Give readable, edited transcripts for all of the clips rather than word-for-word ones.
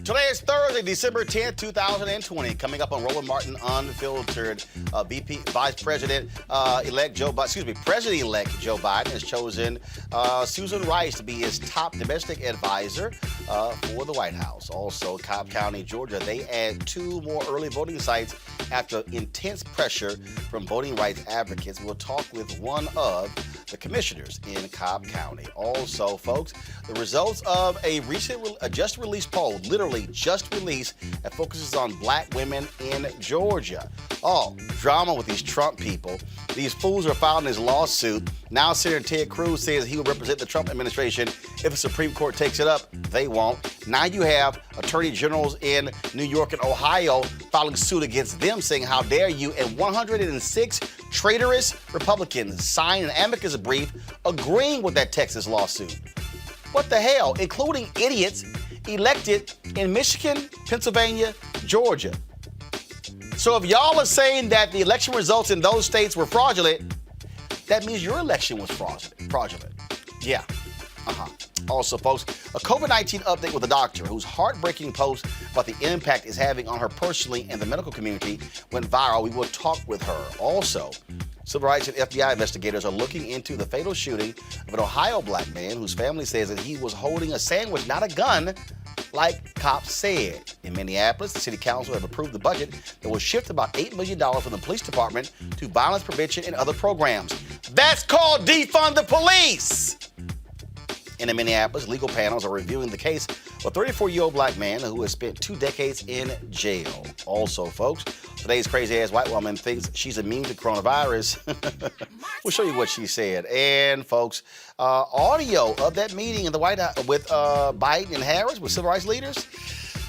Today is Thursday, December 10th, 2020. Coming up on Roland Martin Unfiltered, Vice President-elect Joe Biden, President-elect Joe Biden has chosen Susan Rice to be his top domestic advisor for the White House. Also, Cobb County, Georgia, they add 2 more early voting sites after intense pressure from voting rights advocates. We'll talk with one of the commissioners in Cobb County. Also, folks, the results of a recent just released poll, literally just released, that focuses on black women in Georgia. Oh, drama with these Trump people. These fools are filing his lawsuit. Now Senator Ted Cruz says he will represent the Trump administration if the Supreme Court takes it up. They won't. Now you have attorney generals in New York and Ohio filing suit against them, saying, how dare you? And 106 traitorous Republicans signed an amicus brief agreeing with that Texas lawsuit. What the hell? Including idiots elected in Michigan, Pennsylvania, Georgia. So if y'all are saying that the election results in those states were fraudulent, that means your election was fraudulent. Yeah. Also, folks, a COVID-19 update with a doctor whose heartbreaking post about the impact it's having on her personally and the medical community went viral. We will talk with her. Also, civil rights and FBI investigators are looking into the fatal shooting of an Ohio black man whose family says that he was holding a sandwich, not a gun, like cops said. In Minneapolis, the City Council have approved the budget that will shift about $8 million from the police department to violence prevention and other programs. That's called defund the police. In Minneapolis, legal panels are reviewing the case of a 34-year-old black man who has spent 2 decades in jail. Also, folks, today's crazy-ass white woman thinks she's immune to coronavirus. We'll show you what she said. And, folks, audio of that meeting in the White House with Biden and Harris, with civil rights leaders,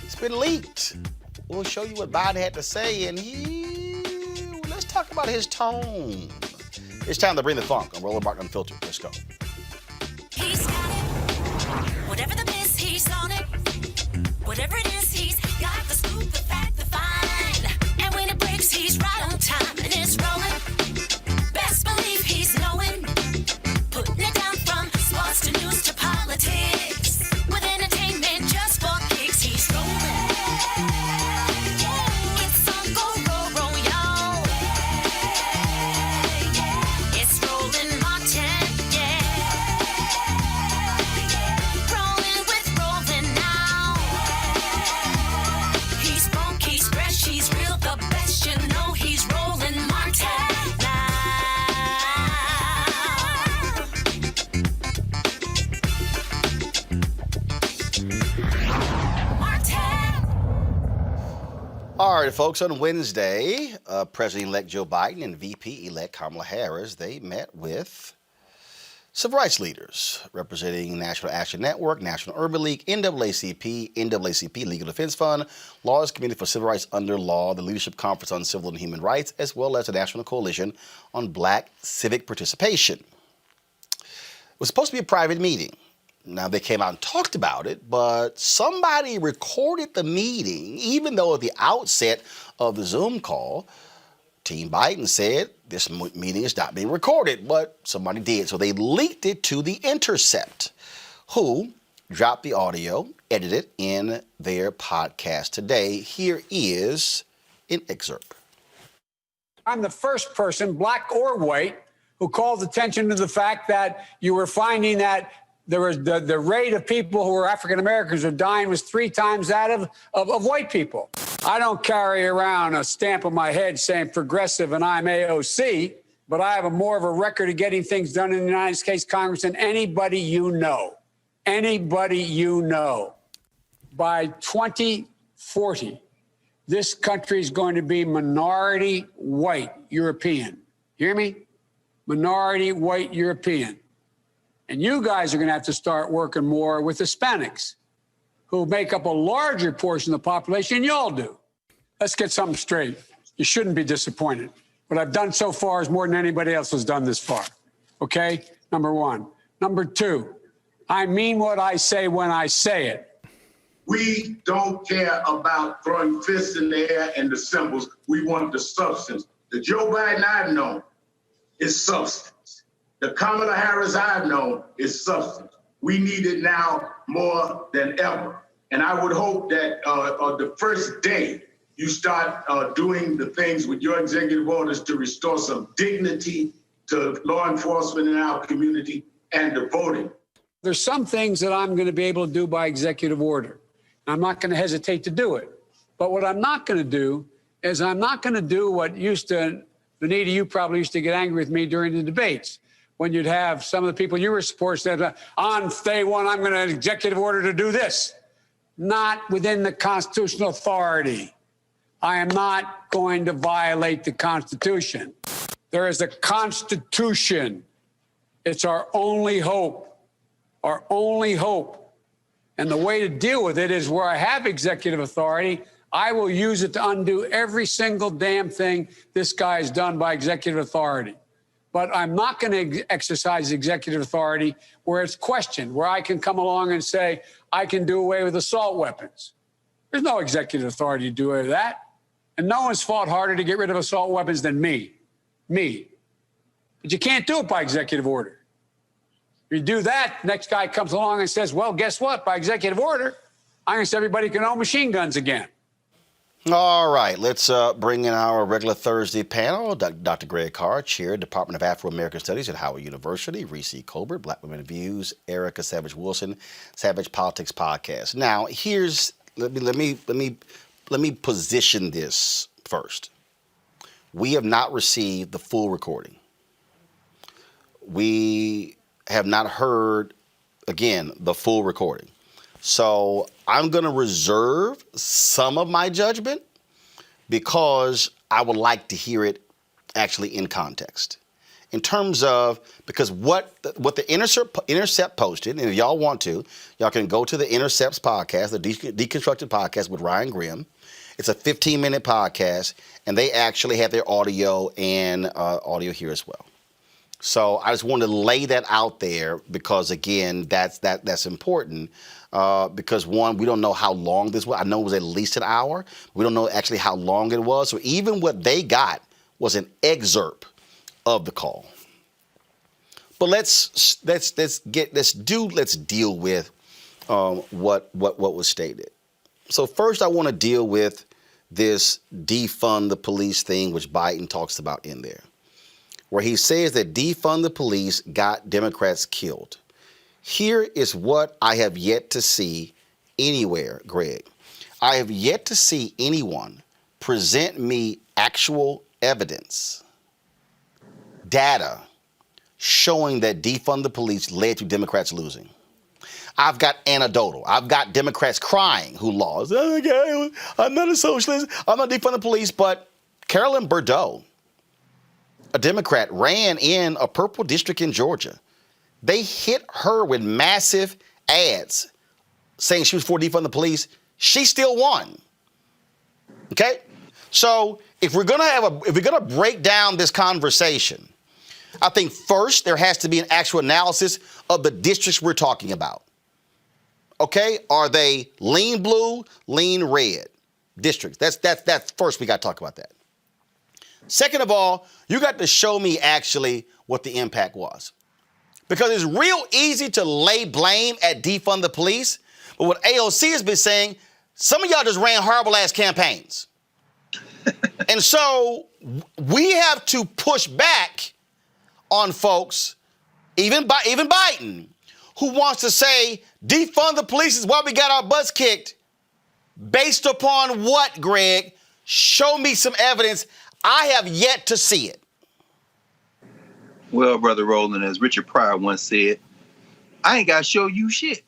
it's been leaked. We'll show you what Biden had to say, and let's talk about his tone. It's time to bring the funk on Roland Martin Unfiltered. Let's go. He's got it. Whatever the miss, he's on it. Whatever it is, he's got the scoop, the fact, the find. And when it breaks, he's right on time and it's rolling. Best believe he's knowing. Putting it down from sports to news to politics. With entertainment just for kicks, he's rolling. It's on go, roll, y'all. It's Roland Martin. All right, folks, on Wednesday, President-elect Joe Biden and VP-elect Kamala Harris, they met with civil rights leaders representing National Action Network, National Urban League, NAACP Legal Defense Fund, Lawyers Committee for Civil Rights Under Law, the Leadership Conference on Civil and Human Rights, as well as the National Coalition on Black Civic Participation. It was supposed to be a private meeting. Now, they came out and talked about it, but somebody recorded the meeting, even though at the outset of the Zoom call, Team Biden said this meeting is not being recorded, but somebody did. So they leaked it to The Intercept, who dropped the audio, edited in their podcast today. Here is an excerpt. I'm the first person, black or white, who called attention to the fact that you were finding that there was the rate of people who were African Americans who were dying was 3 times that of white people. I don't carry around a stamp on my head saying progressive and I'm AOC, but I have more of a record of getting things done in the United States Congress than anybody you know. Anybody you know. By 2040, this country is going to be minority white European. Hear me? Minority white European. And you guys are going to have to start working more with Hispanics, who make up a larger portion of the population than y'all do. Let's get something straight. You shouldn't be disappointed. What I've done so far is more than anybody else has done this far. Okay? Number 1. Number 2, I mean what I say when I say it. We don't care about throwing fists in the air and the symbols. We want the substance. The Joe Biden I've known is substance. The Kamala Harris I've known is substance. We need it now more than ever. And I would hope that on the first day you start doing the things with your executive orders to restore some dignity to law enforcement in our community and to voting. There's some things that I'm going to be able to do by executive order. I'm not going to hesitate to do it. But what I'm not going to do is I'm not going to do what used to, Benita, you probably used to get angry with me during the debates when you'd have some of the people you were supporting say, on day one, I'm going to executive order to do this. Not within the constitutional authority. I am not going to violate the Constitution. There is a Constitution. It's our only hope. Our only hope. And the way to deal with it is where I have executive authority, I will use it to undo every single damn thing this guy has done by executive authority. But I'm not going to exercise executive authority where it's questioned, where I can come along and say, I can do away with assault weapons. There's no executive authority to do away with that. And no one's fought harder to get rid of assault weapons than me. Me. But you can't do it by executive order. If you do that, next guy comes along and says, well, guess what? By executive order, I'm going to say everybody can own machine guns again. All right, let's bring in our regular Thursday panel. Dr. Greg Carr, Chair, Department of Afro-American Studies at Howard University. Reese Colbert, Black Women Views. Erica Savage Wilson, Savage Politics Podcast. Now, here's let me position this first. We have not received the full recording. We have not heard, again, the full recording. So I'm going to reserve some of my judgment because I would like to hear it actually in context. In terms of, because what the Intercept posted, and if y'all want to, y'all can go to the Intercept's podcast, the Deconstructed Podcast with Ryan Grimm. It's a 15-minute podcast, and they actually have their audio and audio here as well. So I just wanted to lay that out there because, again, that's important. Because one, we don't know how long this was. I know it was at least an hour. We don't know actually how long it was. So even what they got was an excerpt of the call. But let's deal with what was stated. So first, I want to deal with this defund the police thing, which Biden talks about in there, where he says that defund the police got Democrats killed. Here is what I have yet to see anywhere, Greg. I have yet to see anyone present me actual evidence, data, showing that defund the police led to Democrats losing. I've got anecdotal. I've got Democrats crying who lost. Okay, I'm not a socialist. I'm not defund the police. But Carolyn Bordeaux, a Democrat, ran in a purple district in Georgia. They hit her with massive ads saying she was for defund the police. She still won. Okay? So if we're gonna break down this conversation, I think first there has to be an actual analysis of the districts we're talking about. Okay? Are they lean blue, lean red districts? That's first we got to talk about that. Second of all, you got to show me actually what the impact was. Because it's real easy to lay blame at defund the police. But what AOC has been saying, some of y'all just ran horrible ass campaigns. And so we have to push back on folks, even Biden, who wants to say defund the police is why we got our butts kicked. Based upon what, Greg? Show me some evidence. I have yet to see it. Well, Brother Roland, as Richard Pryor once said, I ain't got to show you shit.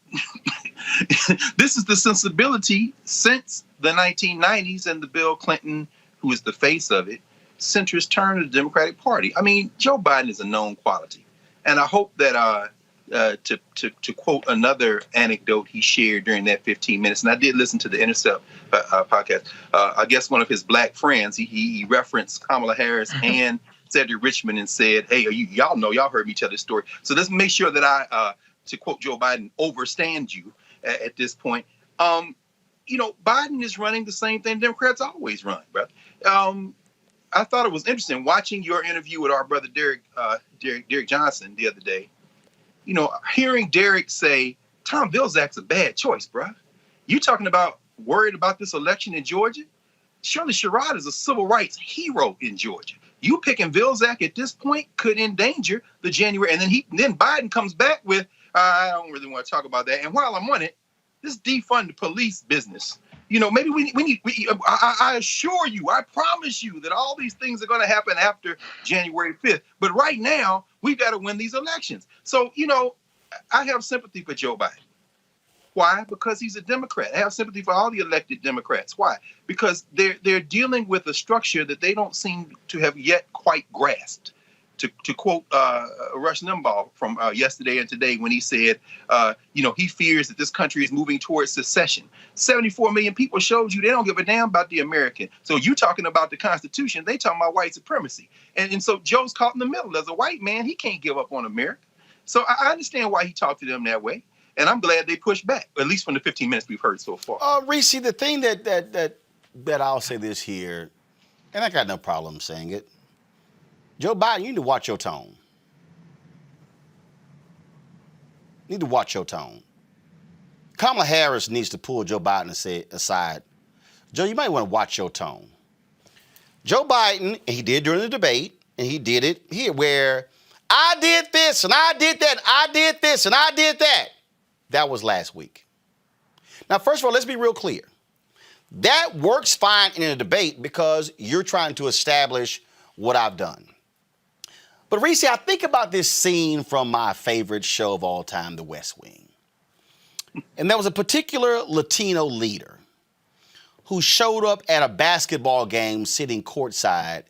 This is the sensibility since the 1990s and the Bill Clinton, who is the face of it, centrist turn of the Democratic Party. I mean, Joe Biden is a known quality. And I hope that to quote another anecdote he shared during that 15 minutes, and I did listen to the Intercept podcast, I guess one of his black friends, he referenced Kamala Harris and Cedric Richmond and said, hey, y'all heard me tell this story. So let's make sure that I, to quote Joe Biden, overstand you at this point. Biden is running the same thing Democrats always run, brother. I thought it was interesting watching your interview with our brother Derek Johnson the other day. Hearing Derek say, Tom Vilsack's a bad choice, bruh. You talking about worried about this election in Georgia? Shirley Sherrod is a civil rights hero in Georgia. You picking Vilsack at this point could endanger the January. And then Biden comes back with, I don't really want to talk about that. And while I'm on it, this defund the police business. You know, maybe I assure you, I promise you that all these things are going to happen after January 5th. But right now, we've got to win these elections. So, you know, I have sympathy for Joe Biden. Why? Because he's a Democrat. I have sympathy for all the elected Democrats. Why? Because they're dealing with a structure that they don't seem to have yet quite grasped. To quote Rush Limbaugh from yesterday and today when he said, you know, he fears that this country is moving towards secession. 74 million people showed you they don't give a damn about the American. So you talking about the Constitution, they talking about white supremacy. And so Joe's caught in the middle. As a white man, he can't give up on America. So I understand why he talked to them that way. And I'm glad they pushed back, at least from the 15 minutes we've heard so far. Reese, the thing that I'll say this here, and I got no problem saying it, Joe Biden, you need to watch your tone. You need to watch your tone. Kamala Harris needs to pull Joe Biden aside. Joe, you might want to watch your tone. Joe Biden, and he did during the debate, and he did it here, where I did this, and I did that, I did this, and I did that. That was last week. Now, first of all, let's be real clear. That works fine in a debate because you're trying to establish what I've done. But Reese, I think about this scene from my favorite show of all time, The West Wing. And there was a particular Latino leader who showed up at a basketball game sitting courtside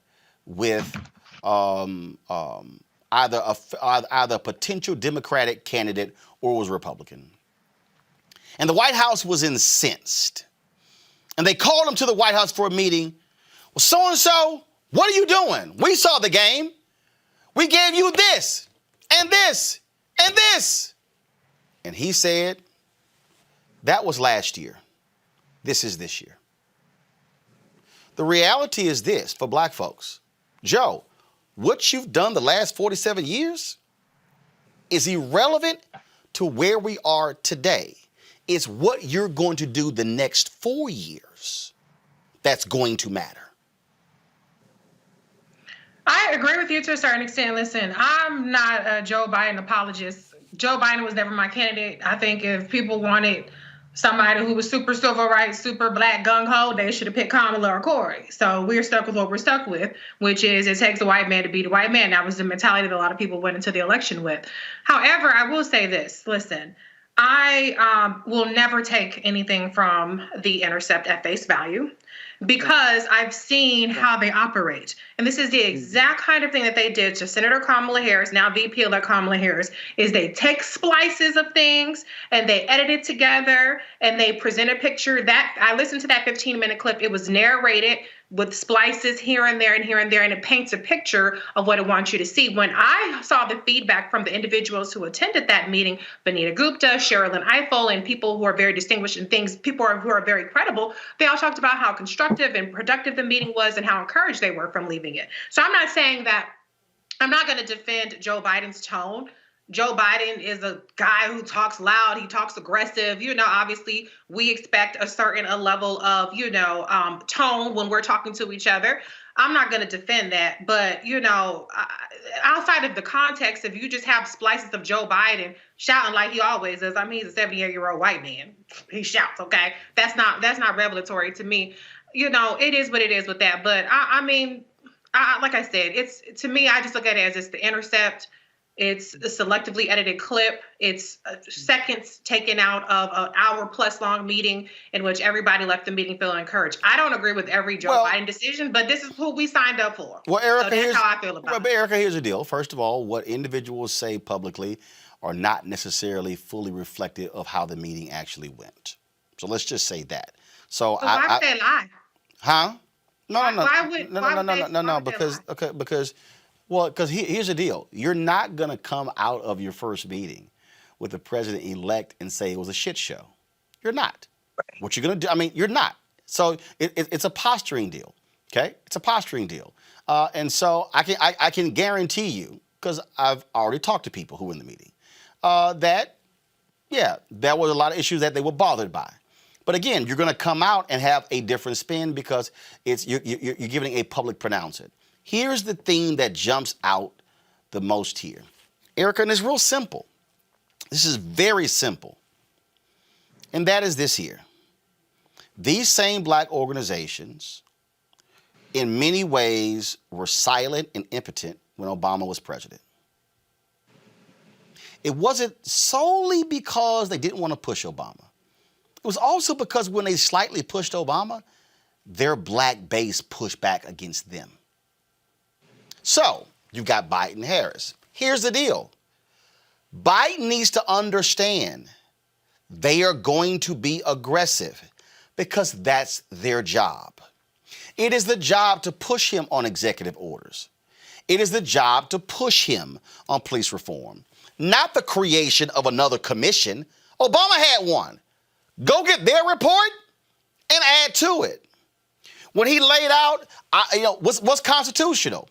with either a potential Democratic candidate or was Republican. And the White House was incensed. And they called him to the White House for a meeting. Well, so-and-so, what are you doing? We saw the game. We gave you this, and this, and this. And he said, that was last year. This is this year. The reality is this for black folks. Joe, what you've done the last 47 years is irrelevant to where we are today. It's what you're going to do the next 4 years that's going to matter. I agree with you to a certain extent. Listen, I'm not a Joe Biden apologist. Joe Biden was never my candidate. I think if people wanted somebody who was super civil rights, super black gung-ho, they should have picked Kamala or Corey. So we're stuck with what we're stuck with, which is it takes a white man to beat a white man. That was the mentality that a lot of people went into the election with. However, I will say this. Listen, I will never take anything from The Intercept at face value because I've seen how they operate. And this is the exact kind of thing that they did to Senator Kamala Harris, now VP-elect Kamala Harris, is they take splices of things and they edit it together and they present a picture. That I listened to that 15-minute clip. It was narrated with splices here and there and here and there, and it paints a picture of what it wants you to see. When I saw the feedback from the individuals who attended that meeting, Vanita Gupta, Sherilyn Ifill, and people who are very distinguished in things, people who are very credible, they all talked about how constructive and productive the meeting was and how encouraged they were from leaving it. So I'm not saying that, I'm not going to defend Joe Biden's tone. Joe Biden is a guy who talks loud. He talks aggressive. You know, obviously, we expect a certain level of, tone when we're talking to each other. I'm not going to defend that. But, outside of the context, if you just have splices of Joe Biden shouting like he always is, I mean, he's a 78-year-old white man. He shouts, okay? That's not revelatory to me. It is what it is with that. But, like I said, to me, I just look at it as it's The Intercept. It's a selectively edited clip. It's seconds taken out of an hour-plus long meeting in which everybody left the meeting feeling encouraged. I don't agree with every Joe Biden decision, but this is who we signed up for. Well, Erica, so that's how I feel about it. Erica, here's the deal. First of all, what individuals say publicly are not necessarily fully reflective of how the meeting actually went. So let's just say that. So why would they lie? Huh? No, because here's the deal. You're not going to come out of your first meeting with the president-elect and say it was a shit show. You're not. Right. What you're going to do, you're not. So it's a posturing deal, okay? It's a posturing deal. And so I can guarantee you, because I've already talked to people who were in the meeting, that there was a lot of issues that they were bothered by. But again, you're going to come out and have a different spin because you're giving a public pronouncement. Here's the thing that jumps out the most here, Erica, and it's real simple. This is very simple. And that is this here. These same black organizations, in many ways, were silent and impotent when Obama was president. It wasn't solely because they didn't want to push Obama. It was also because when they slightly pushed Obama, their black base pushed back against them. So you've got Biden, Harris. Here's the deal. Biden needs to understand they are going to be aggressive because that's their job. It is the job to push him on executive orders. It is the job to push him on police reform, not the creation of another commission. Obama had one. Go get their report and add to it. When he laid out, what's constitutional?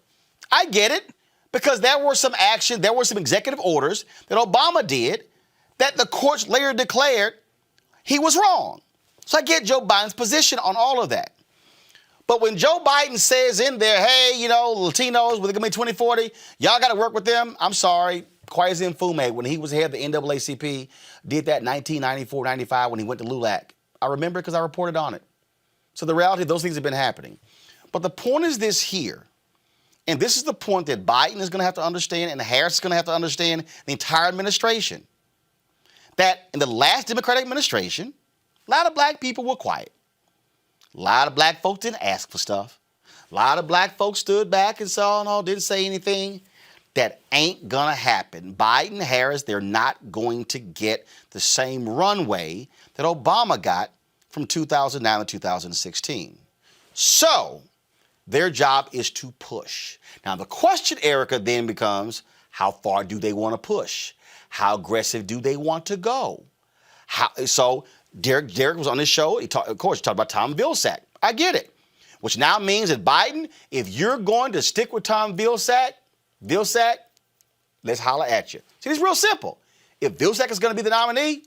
I get it, because there were some action, there were some executive orders that Obama did that the courts later declared he was wrong. So I get Joe Biden's position on all of that. But when Joe Biden says in there, hey, Latinos, when they're going to be 2040, y'all got to work with them. I'm sorry. Kwesi Mfume, when he was head of the NAACP, did that in 1994, 95 when he went to LULAC. I remember it because I reported on it. So the reality, those things have been happening. But the point is this here, and this is the point that Biden is going to have to understand and Harris is going to have to understand, the entire administration, that in the last Democratic administration, a lot of black people were quiet. A lot of black folks didn't ask for stuff. A lot of black folks stood back and saw, no, didn't say anything. That ain't gonna happen. Biden, Harris, they're not going to get the same runway that Obama got from 2009 to 2016. So their job is to push. Now the question, Erica, then becomes, how far do they want to push? How aggressive do they want to go? So Derek was on this show. He talked about Tom Vilsack. I get it. Which now means that Biden, if you're going to stick with Tom Vilsack, let's holler at you. See, it's real simple. If Vilsack is going to be the nominee,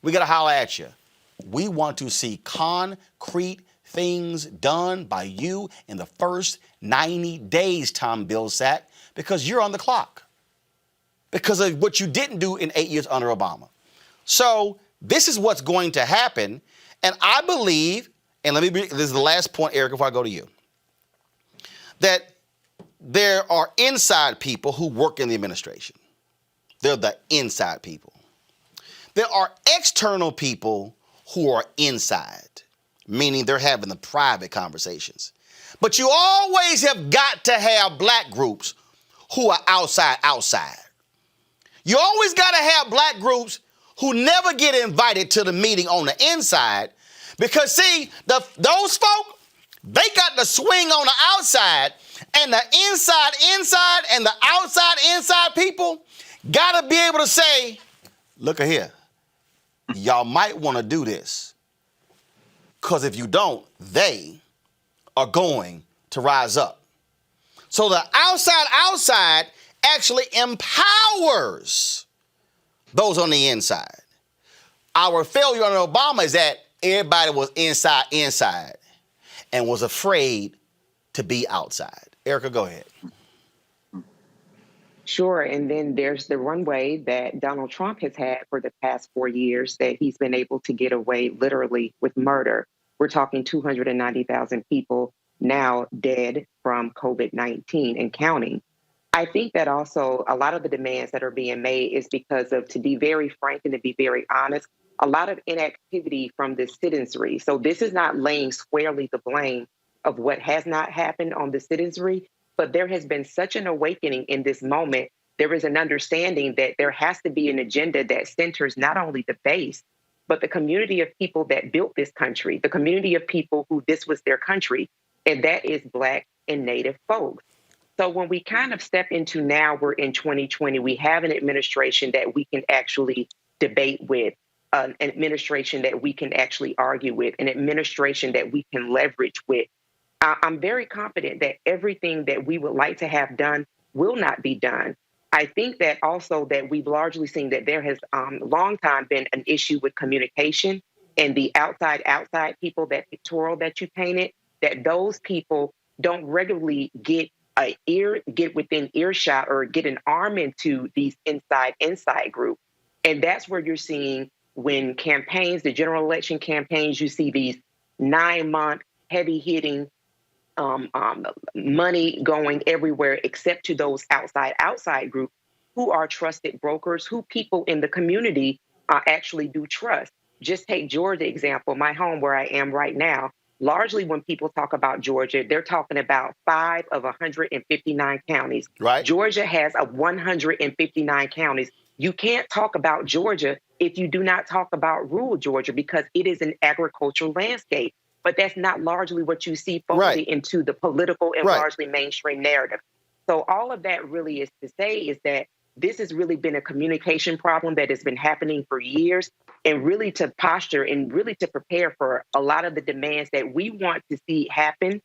we got to holler at you. We want to see concrete things done by you in the first 90 days, Tom Vilsack, because you're on the clock. Because of what you didn't do in 8 years under Obama. So this is what's going to happen. And I believe, and this is the last point, Eric, before I go to you, that there are inside people who work in the administration. They're the inside people. There are external people who are inside, meaning they're having the private conversations. But you always have got to have black groups who are outside. You always got to have black groups who never get invited to the meeting on the inside because, see, those folk, they got the swing on the outside, and the inside and the outside people got to be able to say, look at here, y'all might want to do this because if you don't, they are going to rise up. So the outside actually empowers those on the inside. Our failure under Obama is that everybody was inside and was afraid to be outside. Erica, go ahead. Sure. And then there's the runway that Donald Trump has had for the past 4 years that he's been able to get away literally with murder. We're talking 290,000 people now dead from COVID-19 and counting. I think that also a lot of the demands that are being made is because of, to be very frank and to be very honest, a lot of inactivity from the citizenry. So this is not laying squarely the blame of what has not happened on the citizenry, but there has been such an awakening in this moment. There is an understanding that there has to be an agenda that centers not only the base, but the community of people that built this country, the community of people who this was their country, and that is Black and Native folks. So when we kind of step into now, we're in 2020, we have an administration that we can actually debate with, an administration that we can actually argue with, an administration that we can leverage with. I'm very confident that everything that we would like to have done will not be done. I think that also that we've largely seen that there has long time been an issue with communication and the outside people, that pictorial that you painted, that those people don't regularly get within earshot or get an arm into these inside group. And that's where you're seeing when campaigns, the general election campaigns, you see these 9-month heavy hitting money going everywhere except to those outside groups who are trusted brokers, who people in the community actually do trust. Just take Georgia example, my home where I am right now. Largely when people talk about Georgia, they're talking about 5 of 159 counties. Right. Georgia has 159 counties. You can't talk about Georgia if you do not talk about rural Georgia, because it is an agricultural landscape. But that's not largely what you see folded into the political and largely mainstream narrative. So all of that really is to say is that this has really been a communication problem that has been happening for years, and really to posture and really to prepare for a lot of the demands that we want to see happen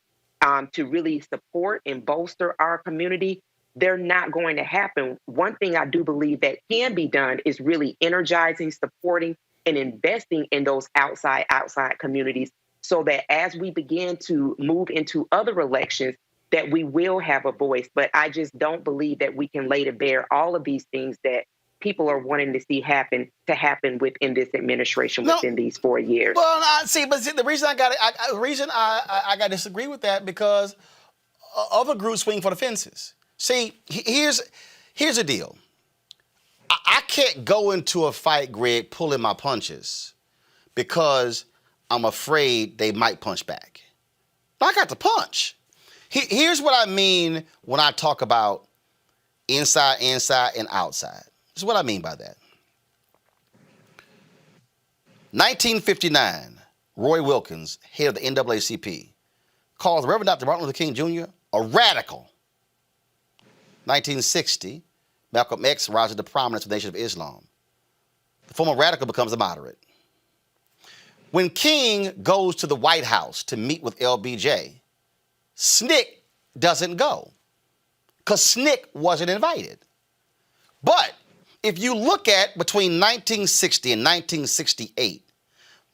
to really support and bolster our community. They're not going to happen. One thing I do believe that can be done is really energizing, supporting, and investing in those outside communities, so that as we begin to move into other elections, that we will have a voice. But I just don't believe that we can lay to bear all of these things that people are wanting to see happen within this administration within these 4 years. Well, the reason I got to disagree with that, because other groups swing for the fences. See, here's the deal. I can't go into a fight, Greg, pulling my punches because I'm afraid they might punch back. I got to punch. Here's what I mean when I talk about inside, and outside. This is what I mean by that. 1959, Roy Wilkins, head of the NAACP, calls Reverend Dr. Martin Luther King Jr. a radical. 1960, Malcolm X rises to prominence with the Nation of Islam. The former radical becomes a moderate. When King goes to the White House to meet with LBJ, SNCC doesn't go because SNCC wasn't invited. But if you look at between 1960 and 1968,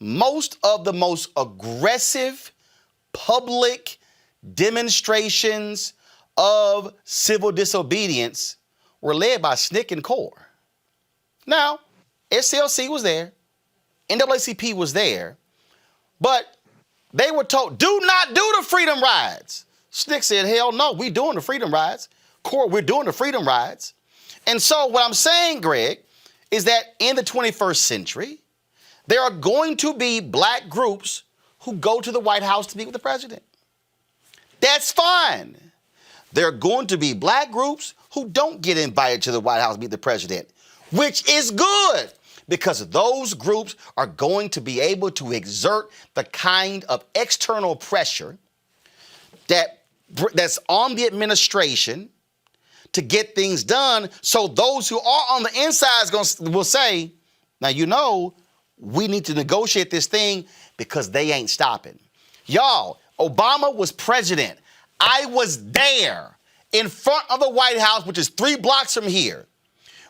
most of the most aggressive public demonstrations of civil disobedience were led by SNCC and CORE. Now, SCLC was there, NAACP was there, but they were told, do not do the freedom rides. SNCC said, hell no, we doing the freedom rides. CORE, we're doing the freedom rides. And so what I'm saying, Greg, is that in the 21st century, there are going to be black groups who go to the White House to meet with the president. That's fine. There are going to be black groups who don't get invited to the White House to meet the president, which is good, because those groups are going to be able to exert the kind of external pressure that's on the administration to get things done. So those who are on the inside will say, now, we need to negotiate this thing because they ain't stopping. Y'all, Obama was president. I was there in front of the White House, which is 3 blocks from here,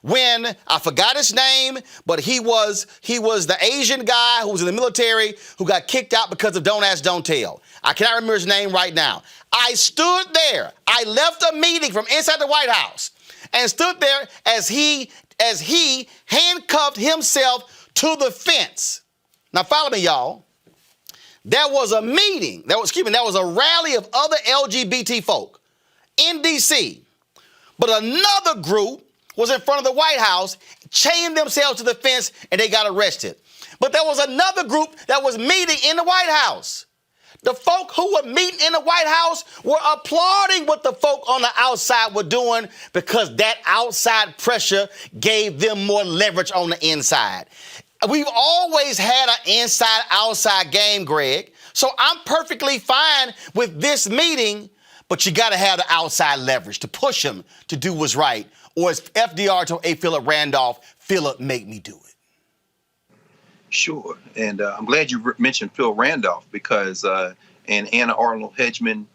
when I forgot his name, but he was the Asian guy who was in the military who got kicked out because of Don't Ask, Don't Tell. I cannot remember his name right now. I stood there. I left a meeting from inside the White House and stood there as he handcuffed himself to the fence. Now follow me, y'all. There was a meeting, there was a rally of other LGBT folk in D.C., but another group was in front of the White House, chained themselves to the fence, and they got arrested. But there was another group that was meeting in the White House. The folk who were meeting in the White House were applauding what the folk on the outside were doing, because that outside pressure gave them more leverage on the inside. We've always had an inside-outside game, Greg. So I'm perfectly fine with this meeting, but you got to have the outside leverage to push them to do what's right. Or as FDR told A. Philip Randolph, Philip, make me do it. Sure. And I'm glad you mentioned Phil Randolph, because and Anna Arnold Hedgeman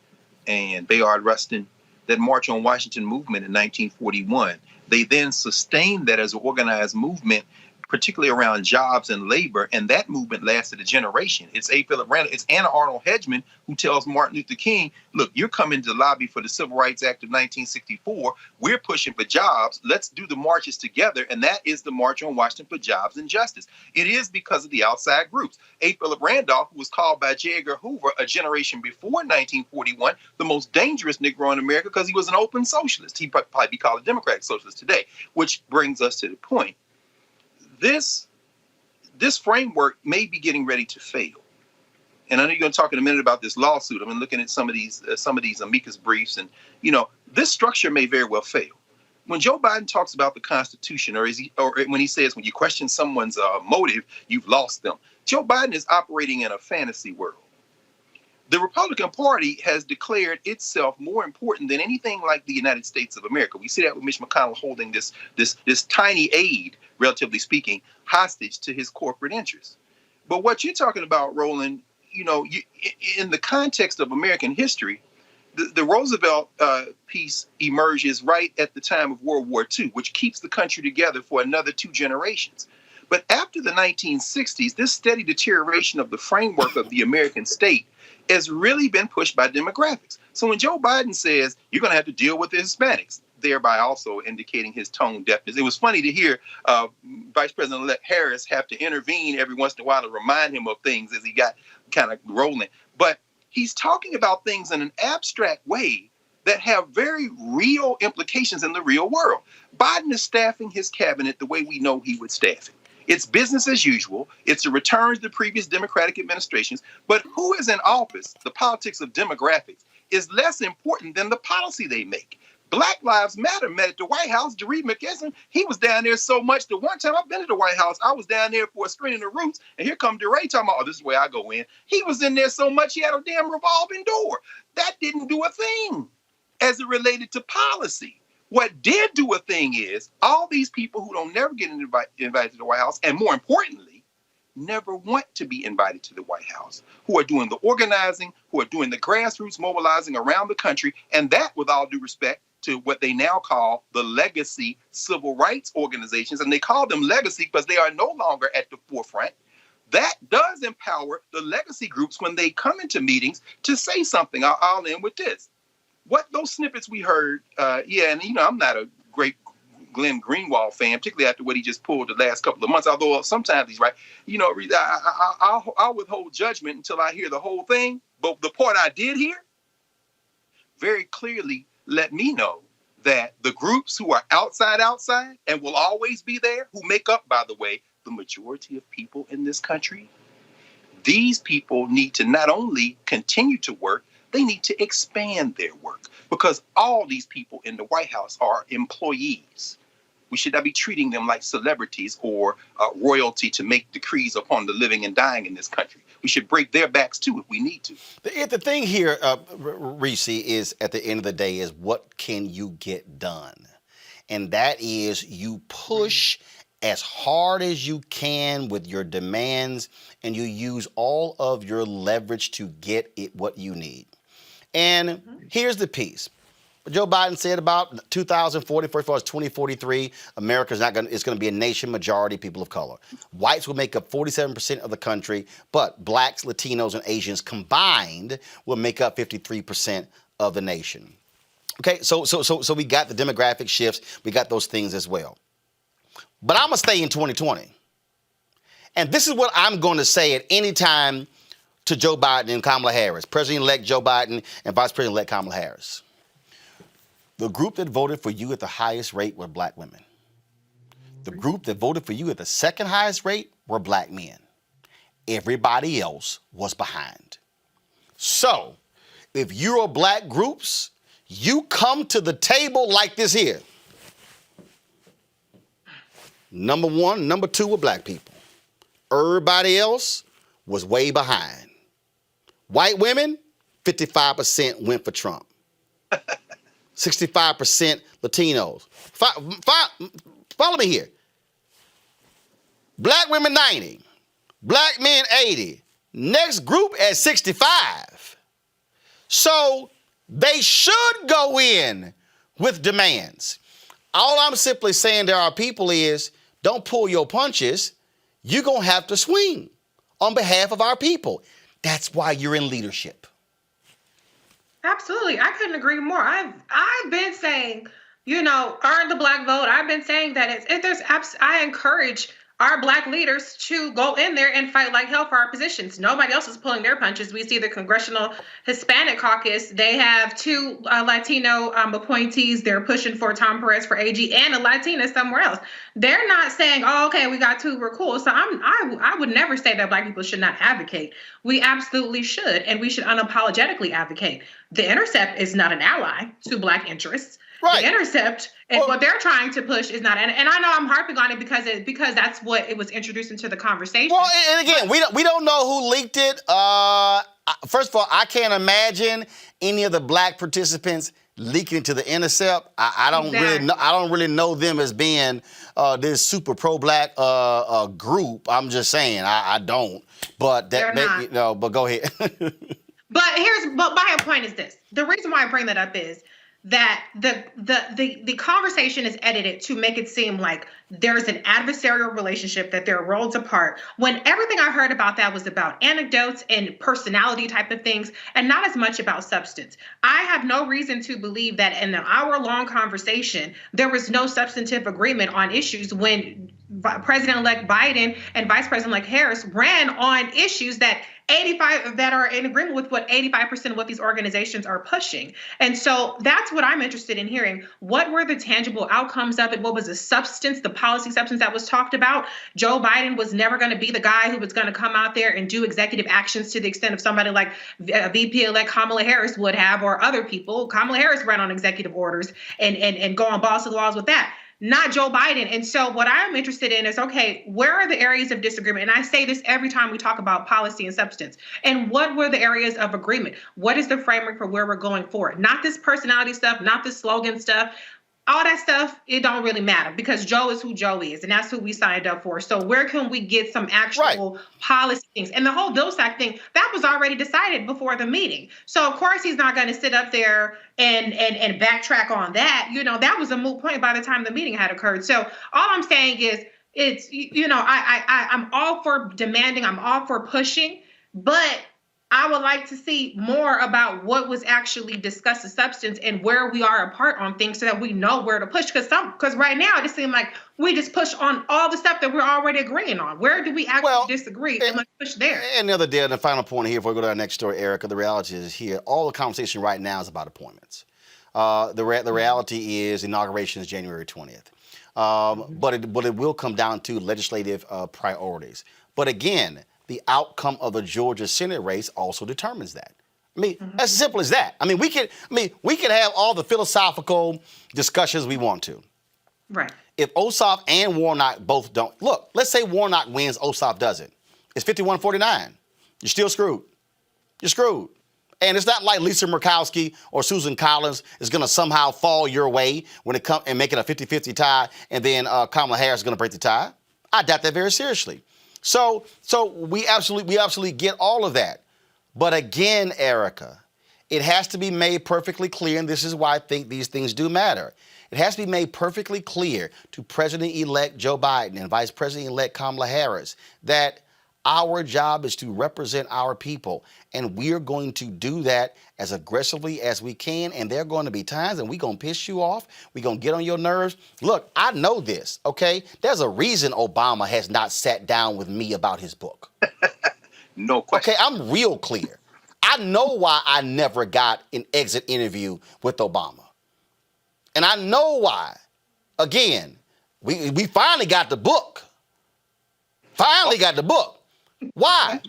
and Bayard Rustin, that March on Washington movement in 1941, they then sustained that as an organized movement particularly around jobs and labor, and that movement lasted a generation. It's A. Philip Randolph, it's Anna Arnold Hedgeman who tells Martin Luther King, look, you're coming to lobby for the Civil Rights Act of 1964. We're pushing for jobs. Let's do the marches together, and that is the March on Washington for Jobs and Justice. It is because of the outside groups. A. Philip Randolph, who was called by J. Edgar Hoover a generation before 1941 the most dangerous Negro in America because he was an open socialist. He'd probably be called a Democratic socialist today, which brings us to the point. This framework may be getting ready to fail. And I know you're going to talk in a minute about this lawsuit. I've been looking at some of these amicus briefs, and this structure may very well fail. When Joe Biden talks about the Constitution, or when he says when you question someone's motive, you've lost them, Joe Biden is operating in a fantasy world. The Republican Party has declared itself more important than anything like the United States of America. We see that with Mitch McConnell holding this tiny aid, relatively speaking, hostage to his corporate interests. But what you're talking about, Roland, in the context of American history, the Roosevelt piece emerges right at the time of World War II, which keeps the country together for another 2 generations. But after the 1960s, this steady deterioration of the framework of the American state has really been pushed by demographics. So when Joe Biden says you're going to have to deal with the Hispanics, thereby also indicating his tone deafness. It was funny to hear Vice President-elect Harris have to intervene every once in a while to remind him of things as he got kind of rolling. But he's talking about things in an abstract way that have very real implications in the real world. Biden is staffing his cabinet the way we know he would staff it. It's business as usual. It's a return to the previous Democratic administrations. But who is in office, the politics of demographics, is less important than the policy they make. Black Lives Matter met at the White House. Jareed McKesson, he was down there so much. The one time I've been to the White House, I was down there for a screening of Roots, and here come DeRay talking about, this is where I go in. He was in there so much, he had a damn revolving door. That didn't do a thing as it related to policy. What did do a thing is all these people who don't never get invited to the White House, and more importantly, never want to be invited to the White House, who are doing the organizing, who are doing the grassroots mobilizing around the country, and that, with all due respect, to what they now call the legacy civil rights organizations, and they call them legacy because they are no longer at the forefront. That does empower the legacy groups when they come into meetings to say something. I'll end with this. What those snippets we heard, and I'm not a great Glenn Greenwald fan, particularly after what he just pulled the last couple of months, although sometimes he's right. I'll withhold judgment until I hear the whole thing. But the part I did hear very clearly let me know that the groups who are outside, and will always be there, who make up, by the way, the majority of people in this country, these people need to not only continue to work, they need to expand their work, because all these people in the White House are employees. We should not be treating them like celebrities or royalty to make decrees upon the living and dying in this country. We should break their backs too if we need to. The thing here, Reese, is at the end of the day is what can you get done? And that is you push as hard as you can with your demands, and you use all of your leverage to get it what you need. And here's the piece. Joe Biden said about 2040, first of all, it's 2043, America's it's going to be a nation majority people of color. Whites will make up 47% of the country, but blacks, Latinos, and Asians combined will make up 53% of the nation. Okay, so we got the demographic shifts, we got those things as well. But I'm gonna stay in 2020. And this is what I'm going to say at any time to Joe Biden and Kamala Harris, President-elect Joe Biden and Vice President-elect Kamala Harris. The group that voted for you at the highest rate were black women. The group that voted for you at the second highest rate were black men. Everybody else was behind. So, if you're black groups, you come to the table like this here. Number one, number two were black people. Everybody else was way behind. White women, 55% went for Trump. 65% Latinos. Follow me here. Black women, 90. Black men, 80. Next group at 65. So they should go in with demands. All I'm simply saying to our people is, don't pull your punches, you're going to have to swing on behalf of our people. That's why you're in leadership. Absolutely. I couldn't agree more. I've been saying, earn the black vote. I've been saying that I encourage our black leaders to go in there and fight like hell for our positions. Nobody else is pulling their punches. We see the Congressional Hispanic Caucus. They have 2 Latino appointees. They're pushing for Tom Perez for AG and a Latina somewhere else. They're not saying, oh, okay, we got 2, we're cool. So I would never say that black people should not advocate. We absolutely should, and we should unapologetically advocate. The Intercept is not an ally to black interests. Right. The Intercept and what they're trying to push is not, and I know I'm harping on it because that's what it was introduced into the conversation. Well, and again, we don't know who leaked it. First of all, I can't imagine any of the black participants leaking to the Intercept. I don't really know them as being this super pro-black group. I'm just saying, I don't. But but go ahead. But my point is this: the reason why I bring that up is that the conversation is edited to make it seem like there's an adversarial relationship, that they're worlds apart, when everything I heard about that was about anecdotes and personality type of things and not as much about substance. I have no reason to believe that in an hour-long conversation, there was no substantive agreement on issues when President-elect Biden and Vice President-elect Harris ran on issues that are in agreement with what 85% of what these organizations are pushing. And so that's what I'm interested in hearing. What were the tangible outcomes of it? What was the substance, the policy substance that was talked about? Joe Biden was never going to be the guy who was going to come out there and do executive actions to the extent of somebody like VP-elect Kamala Harris would have, or other people. Kamala Harris ran on executive orders and go on balls to the walls with that. Not Joe Biden. And so what I'm interested in is, okay, where are the areas of disagreement? And I say this every time we talk about policy and substance. And what were the areas of agreement? What is the framework for where we're going forward? Not this personality stuff, not this slogan stuff. All that stuff, it don't really matter because Joe is who Joe is, and that's who we signed up for. So where can we get some actual policy things? And the whole Bills Act thing, that was already decided before the meeting. So of course he's not going to sit up there and backtrack on that. That was a moot point by the time the meeting had occurred. So all I'm saying is I'm all for demanding, I'm all for pushing, but I would like to see more about what was actually discussed, the substance, and where we are apart on things so that we know where to push. Because right now it just seems like we just push on all the stuff that we're already agreeing on. Where do we actually disagree? And let's push there. And the other day, the final point here before we go to our next story, Erica, the reality is here. All the conversation right now is about appointments. The reality is inauguration is January 20th. But it will come down to legislative priorities. But again, the outcome of the Georgia Senate race also determines that. I mean, as simple as that. We could have all the philosophical discussions we want to. Right. If Ossoff and Warnock both don't, look, let's say Warnock wins, Ossoff doesn't. It's 51-49. You're still screwed. You're screwed. And it's not like Lisa Murkowski or Susan Collins is going to somehow fall your way when it comes and make it a 50-50 tie, and then Kamala Harris is going to break the tie. I doubt that very seriously. So we absolutely get all of that. But again, Erica, it has to be made perfectly clear, and this is why I think these things do matter. It has to be made perfectly clear to President-elect Joe Biden and Vice President-elect Kamala Harris that our job is to represent our people, and we're going to do that as aggressively as we can, and there are going to be times and we're going to piss you off. We're going to get on your nerves. Look, I know this, okay? There's a reason Obama has not sat down with me about his book. No question. Okay, I'm real clear. I know why I never got an exit interview with Obama. And I know why. Again, we finally got the book. Finally got the book. Why?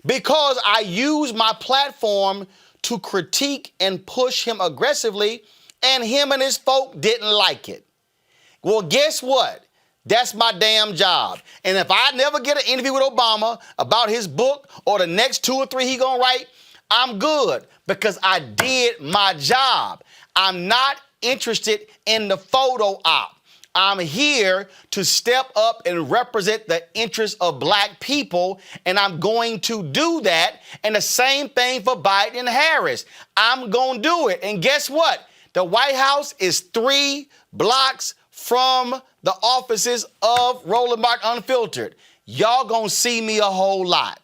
Because I used my platform to critique and push him aggressively, and him and his folk didn't like it. Well, guess what? That's my damn job. And if I never get an interview with Obama about his book or the next 2 or 3 he gonna write, I'm good because I did my job. I'm not interested in the photo op. I'm here to step up and represent the interests of black people, and I'm going to do that. And the same thing for Biden and Harris. I'm going to do it. And guess what? The White House is 3 blocks from the offices of Roland Martin Unfiltered, y'all gonna see me a whole lot.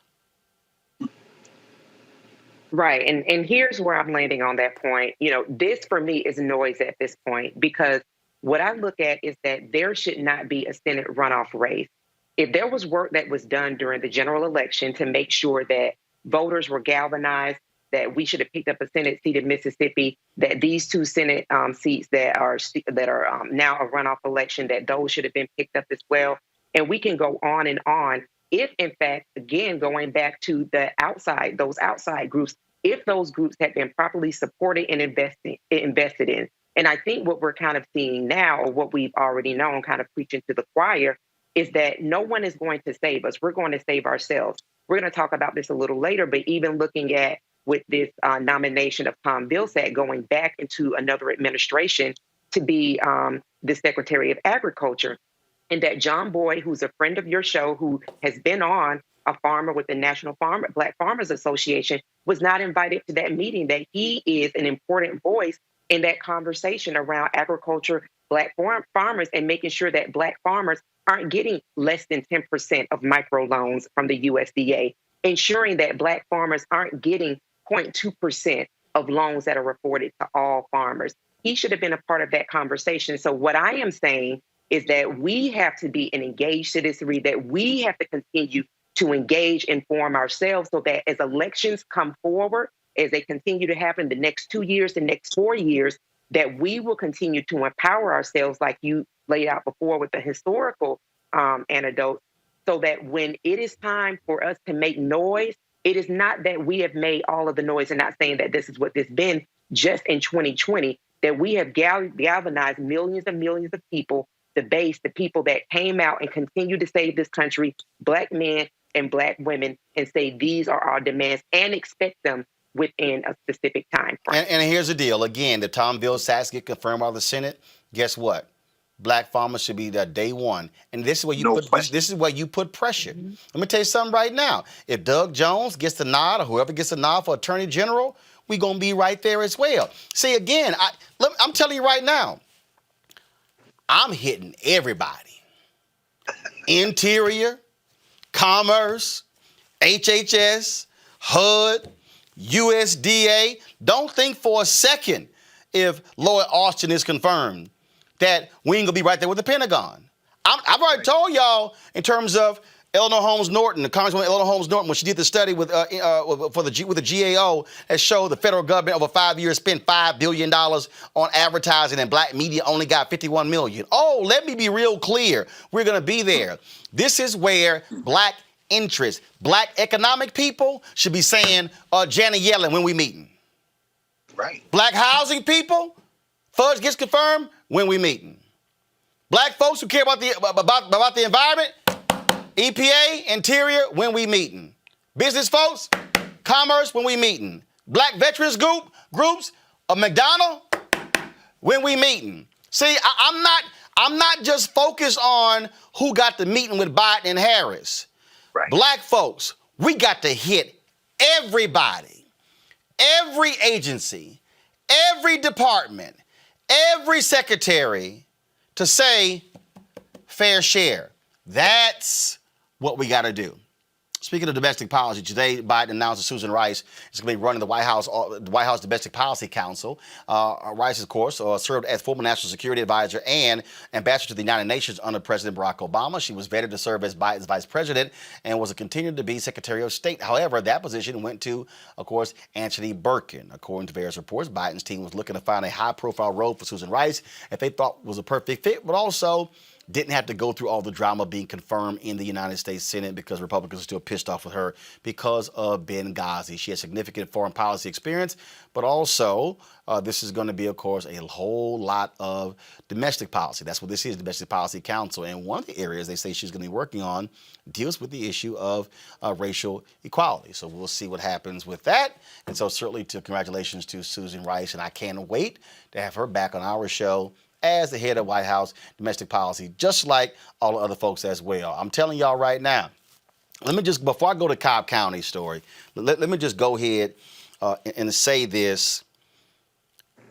Right. And here's where I'm landing on that point. You know, this for me is noise at this point, because what I look at is that there should not be a Senate runoff race. If there was work that was done during the general election to make sure that voters were galvanized, that we should have picked up a Senate seat in Mississippi, that these two Senate seats that are now a runoff election, that those should have been picked up as well. And we can go on and on. If, in fact, again, going back to those outside groups, if those groups had been properly supported and invested in. And I think what we're kind of seeing now, or what we've already known, kind of preaching to the choir, is that no one is going to save us. We're going to save ourselves. We're going to talk about this a little later, but even looking at with this nomination of Tom Vilsack going back into another administration to be the Secretary of Agriculture, and that John Boyd, who's a friend of your show, who has been on, a farmer with the National Black Farmers Association, was not invited to that meeting, that he is an important voice in that conversation around agriculture, Black farmers, and making sure that Black farmers aren't getting less than 10% of microloans from the USDA, ensuring that Black farmers aren't getting 0.2% of loans that are afforded to all farmers. He should have been a part of that conversation. So what I am saying is that we have to be an engaged citizenry, that we have to continue to engage, inform ourselves, so that as elections come forward, as they continue to happen the next 2 years, the next 4 years, that we will continue to empower ourselves, like you laid out before with the historical anecdote, so that when it is time for us to make noise, it is not that we have made all of the noise, and not saying that this is what this been just in 2020, that we have galvanized millions and millions of people, the base, the people that came out and continue to save this country, Black men and Black women, and say these are our demands and expect them within a specific time frame. And here's the deal. Again, the Tom Vilsack get confirmed by the Senate. Guess what? Black farmers should be there day one. And this is where you put pressure. Mm-hmm. Let me tell you something right now. If Doug Jones gets the nod, or whoever gets the nod for Attorney General, we're going to be right there as well. See, again, I'm telling you right now, I'm hitting everybody. Interior, Commerce, HHS, HUD, USDA. Don't think for a second, if Lloyd Austin is confirmed, that we ain't gonna be right there with the Pentagon. I've already told y'all in terms of Eleanor Holmes Norton, the Congresswoman Eleanor Holmes Norton, when she did the study with the GAO, that showed the federal government over 5 years spent $5 billion on advertising, and Black media only got $51 million. Oh, let me be real clear. We're gonna be there. This is where Black interests, Black economic people should be saying Janet Yellen when we meeting. Right. Black housing people, Fudge gets confirmed when we meeting. Black folks who care about the environment, EPA, Interior, when we meeting. Business folks, Commerce, when we meeting. Black veterans groups, McDonald, when we meeting. See, I'm not just focused on who got the meeting with Biden and Harris. Right. Black folks, we got to hit everybody, every agency, every department, every secretary to say fair share. That's what we got to do. Speaking of domestic policy, today Biden announced that Susan Rice is going to be running the White House Domestic Policy Council. Rice, of course, served as former national security advisor and ambassador to the United Nations under President Barack Obama. She was vetted to serve as Biden's vice president and was continued to be Secretary of State. However, that position went to, of course, Antony Blinken. According to various reports, Biden's team was looking to find a high-profile role for Susan Rice that they thought was a perfect fit, but also didn't have to go through all the drama being confirmed in the United States Senate because Republicans are still pissed off with her because of Benghazi. She has significant foreign policy experience, but also this is going to be, of course, a whole lot of domestic policy. That's what this is, Domestic Policy Council. And one of the areas they say she's going to be working on deals with the issue of racial equality. So we'll see what happens with that. And so certainly congratulations to Susan Rice, and I can't wait to have her back on our show as the head of White House domestic policy, just like all the other folks as well. I'm telling y'all right now, let me just, before I go to Cobb County story, let me just go ahead and say this.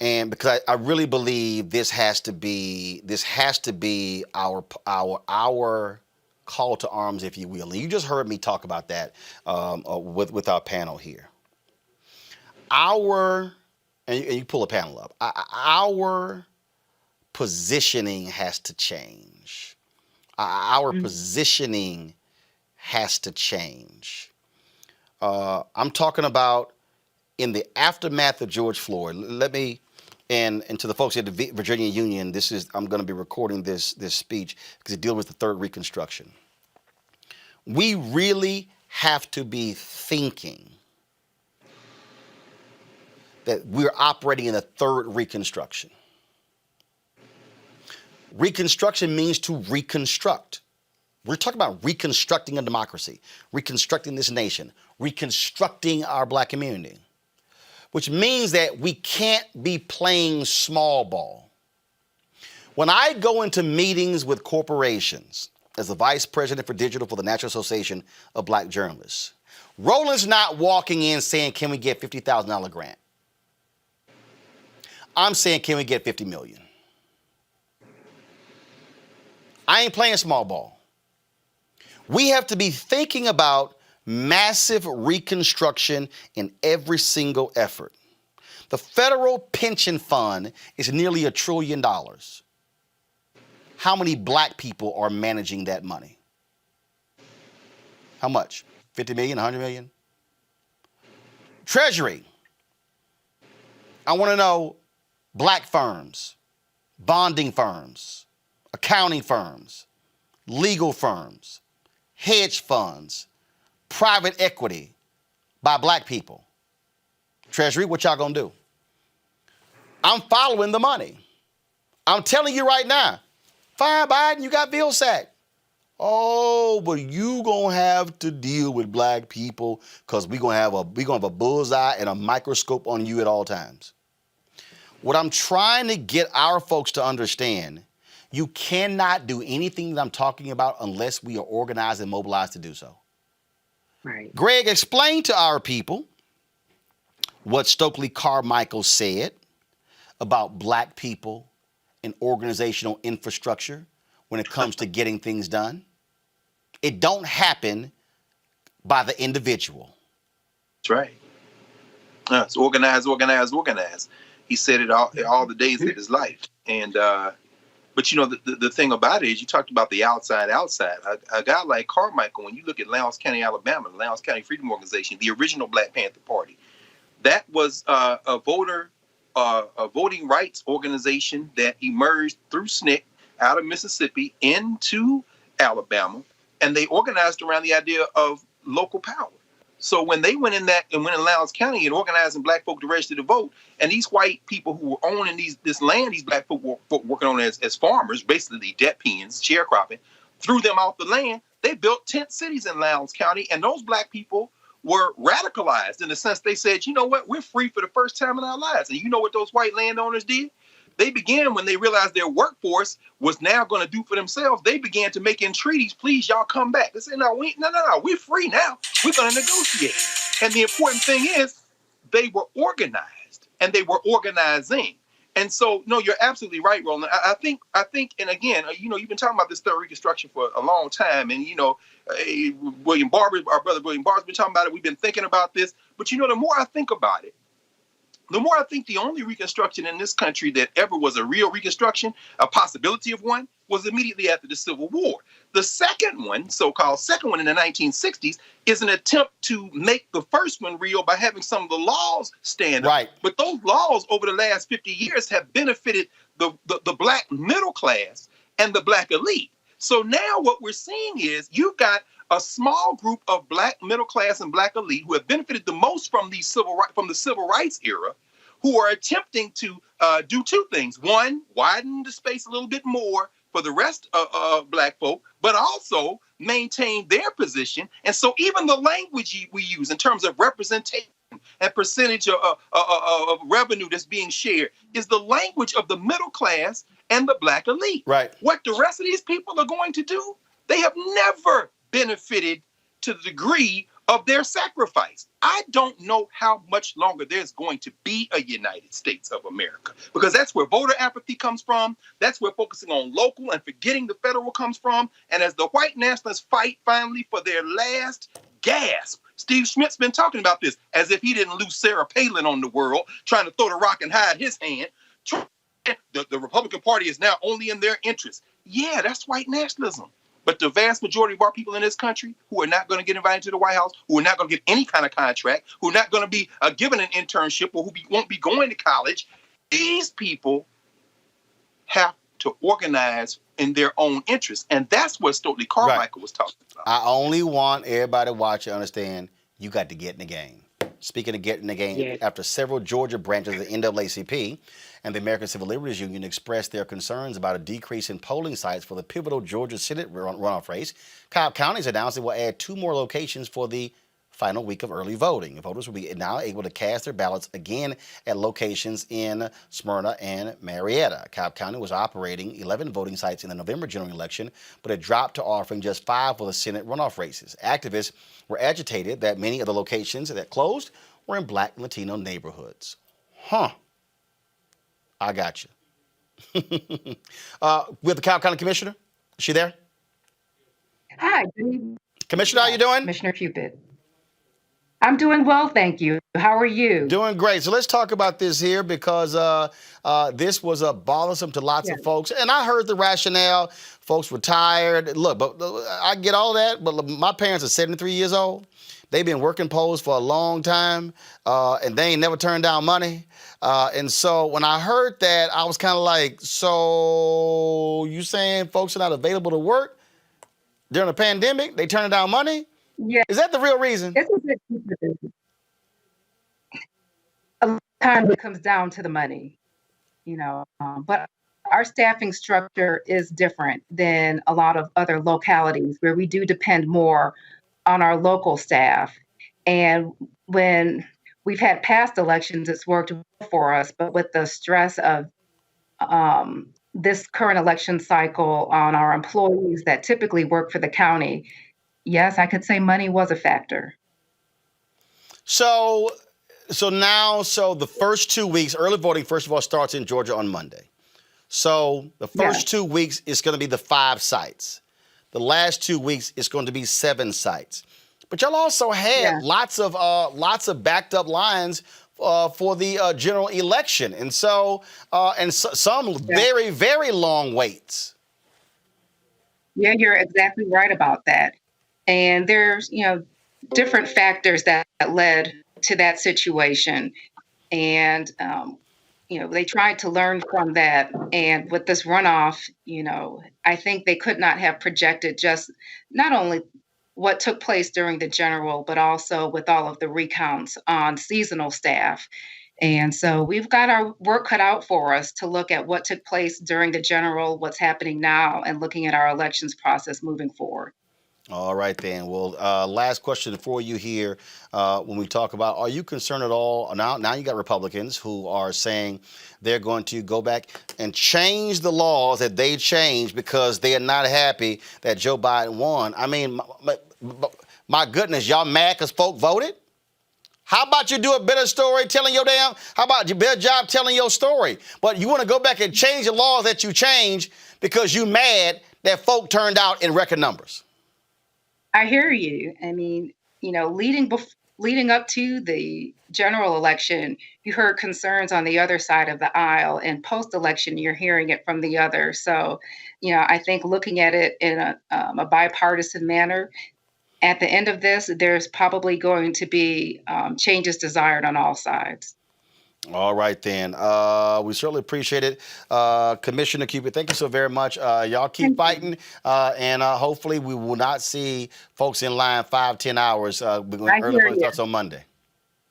And because I really believe this has to be our call to arms, if you will. And you just heard me talk about that with our panel here. And you pull a panel up. Our positioning has to change. Our positioning has to change. I'm talking about in the aftermath of George Floyd. Let me, and to the folks at the Virginia Union, I'm going to be recording this speech because it deals with the third Reconstruction. We really have to be thinking that we're operating in a third Reconstruction. Reconstruction means to reconstruct. We're talking about reconstructing a democracy, reconstructing this nation, reconstructing our black community, which means that we can't be playing small ball. When I go into meetings with corporations as the vice president for digital for the National Association of Black Journalists, Roland's not walking in saying, can we get $50,000 grant? I'm saying, can we get $50 million? I ain't playing small ball. We have to be thinking about massive reconstruction in every single effort. The federal pension fund is nearly $1 trillion. How many black people are managing that money? How much? 50 million, 100 million? Treasury. I want to know black firms, bonding firms, accounting firms, legal firms, hedge funds, private equity by black people. Treasury, what y'all gonna do? I'm following the money. I'm telling you right now, fine, Biden, you got Vilsack. Oh, but you gonna have to deal with black people because we gonna have a bullseye and a microscope on you at all times. What I'm trying to get our folks to understand, you cannot do anything that I'm talking about unless we are organized and mobilized to do so. Right. Greg, explain to our people what Stokely Carmichael said about black people and organizational infrastructure when it comes to getting things done. It don't happen by the individual. That's right. It's organized, organized, organized. He said it all the days of his life. And but you know, the thing about it is, you talked about the outside. A guy like Carmichael, when you look at Lowndes County, Alabama, the Lowndes County Freedom Organization, the original Black Panther Party, that was a voting rights organization that emerged through SNCC out of Mississippi into Alabama, and they organized around the idea of local power. So when they went in Lowndes County and organizing black folk to register to vote, and these white people who were owning this land, these black folk were working on as farmers, basically debt peons, sharecropping, threw them off the land. They built tent cities in Lowndes County, and those black people were radicalized in the sense they said, you know what, we're free for the first time in our lives. And you know what those white landowners did? They began, when they realized their workforce was now going to do for themselves, they began to make in treaties, please, y'all come back. They said, no, we're free now. We're going to negotiate. And the important thing is, they were organized, and they were organizing. And so, no, you're absolutely right, Roland. I think, and again, you know, you've been talking about this third Reconstruction for a long time. And, you know, William Barber, our brother William Barber's been talking about it. We've been thinking about this. But, you know, the more I think about it, the more I think the only Reconstruction in this country that ever was a real Reconstruction, a possibility of one, was immediately after the Civil War. The second one, so-called second one in the 1960s, is an attempt to make the first one real by having some of the laws stand up. Right. But those laws over the last 50 years have benefited the black middle class and the black elite. So now what we're seeing is you've got a small group of black middle class and black elite who have benefited the most from the civil rights era, who are attempting to do two things. One, widen the space a little bit more for the rest of black folk, but also maintain their position. And so even the language we use in terms of representation and percentage of revenue that's being shared is the language of the middle class and the black elite. Right. What the rest of these people are going to do, they have never benefited to the degree of their sacrifice. I don't know how much longer there's going to be a United States of America, because that's where voter apathy comes from. That's where focusing on local and forgetting the federal comes from. And as the white nationalists fight finally for their last gasp, Steve Schmidt's been talking about this as if he didn't lose Sarah Palin on the world, trying to throw the rock and hide his hand. The Republican Party is now only in their interest. Yeah, that's white nationalism. But the vast majority of our people in this country who are not going to get invited to the White House, who are not going to get any kind of contract, who are not going to be given an internship, or won't be going to college, these people have to organize in their own interest. And that's what Stokely Carmichael was talking about. I only want everybody watching to understand you got to get in the game. Speaking of getting in the game, after several Georgia branches of the NAACP and the American Civil Liberties Union expressed their concerns about a decrease in polling sites for the pivotal Georgia Senate runoff race, Cobb County has announced it will add 2 more locations for the final week of early voting. Voters will be now able to cast their ballots again at locations in Smyrna and Marietta. Cobb County was operating 11 voting sites in the November general election, but it dropped to offering just 5 for the Senate runoff races. Activists were agitated that many of the locations that closed were in Black and Latino neighborhoods. I got you. With the Cobb County Commissioner, is she there? Hi, good evening. Commissioner, how you doing? Commissioner Cupid. I'm doing well, thank you. How are you? Doing great. So let's talk about this here, because this was bothersome to lots of folks. And I heard the rationale. Folks were tired. Look, but I get all that. But my parents are 73 years old. They've been working polls for a long time, and they ain't never turned down money. And so when I heard that, I was kind of like, so you saying folks are not available to work during a pandemic? They turning down money? Yeah. Is that the real reason? This is a lot of times it comes down to the money, but our staffing structure is different than a lot of other localities where we do depend more on our local staff. And when we've had past elections, it's worked well for us, but with the stress of this current election cycle on our employees that typically work for the county, yes, I could say money was a factor. So the first 2 weeks, early voting, first of all, starts in Georgia on Monday. So the first 2 weeks is going to be the 5 sites. The last 2 weeks is going to be 7 sites. But y'all also had lots of backed up lines for the general election, and some very, very long waits. Yeah, you're exactly right about that. And there's, different factors that led to that situation. And, they tried to learn from that. And with this runoff, I think they could not have projected just not only what took place during the general, but also with all of the recounts on seasonal staff. And so we've got our work cut out for us to look at what took place during the general, what's happening now, and looking at our elections process moving forward. All right, then. Well, last question for you here. When we talk about, are you concerned at all? Now you got Republicans who are saying they're going to go back and change the laws that they changed because they are not happy that Joe Biden won. I mean, my goodness, y'all mad because folk voted? How about you do a better story telling how about you better job telling your story? But you want to go back and change the laws that you changed because you mad that folk turned out in record numbers. I hear you. I mean, leading up to the general election, you heard concerns on the other side of the aisle, and post-election, you're hearing it from the other. So, I think looking at it in a bipartisan manner, at the end of this, there's probably going to be changes desired on all sides. All right, then. We certainly appreciate it. Commissioner Cupid, thank you so very much. Y'all keep fighting, and hopefully we will not see folks in line 5-10 hours. Early voting starts on Monday.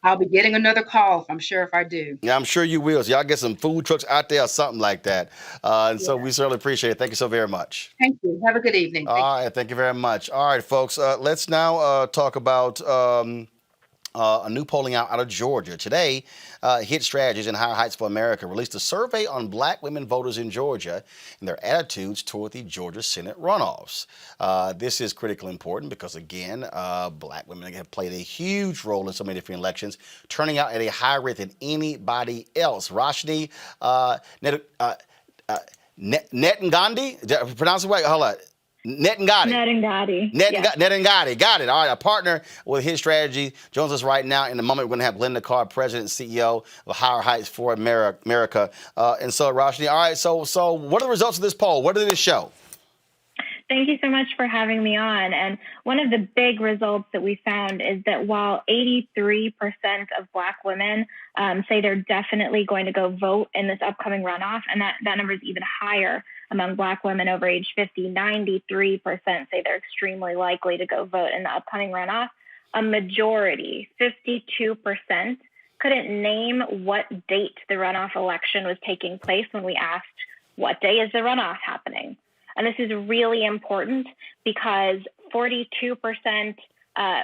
I'll be getting another call, I'm sure, if I do. Yeah, I'm sure you will. So y'all get some food trucks out there or something like that. So we certainly appreciate it. Thank you so very much. Thank you. Have a good evening. All right, thank you very much. All right, folks, let's now talk about a new polling out of Georgia. Today, Hit Strategies and Higher Heights for America released a survey on black women voters in Georgia and their attitudes toward the Georgia Senate runoffs. This is critically important because, again, black women have played a huge role in so many different elections, turning out at a higher rate than anybody else. Roshni Netangandi, did I pronounce it right? Hold on. Netangati. Netangati. Got it. All right. A partner with His Strategy joins us right now. In a moment, we're going to have Glenda Cobb, President and CEO of Higher Heights for America. And so, Roshni, all right. So what are the results of this poll? What did it show? Thank you so much for having me on. And one of the big results that we found is that while 83% of Black women say they're definitely going to go vote in this upcoming runoff, and that number is even higher among Black women over age 50, 93% say they're extremely likely to go vote in the upcoming runoff. A majority, 52%, couldn't name what date the runoff election was taking place when we asked, what day is the runoff happening? And this is really important because 42%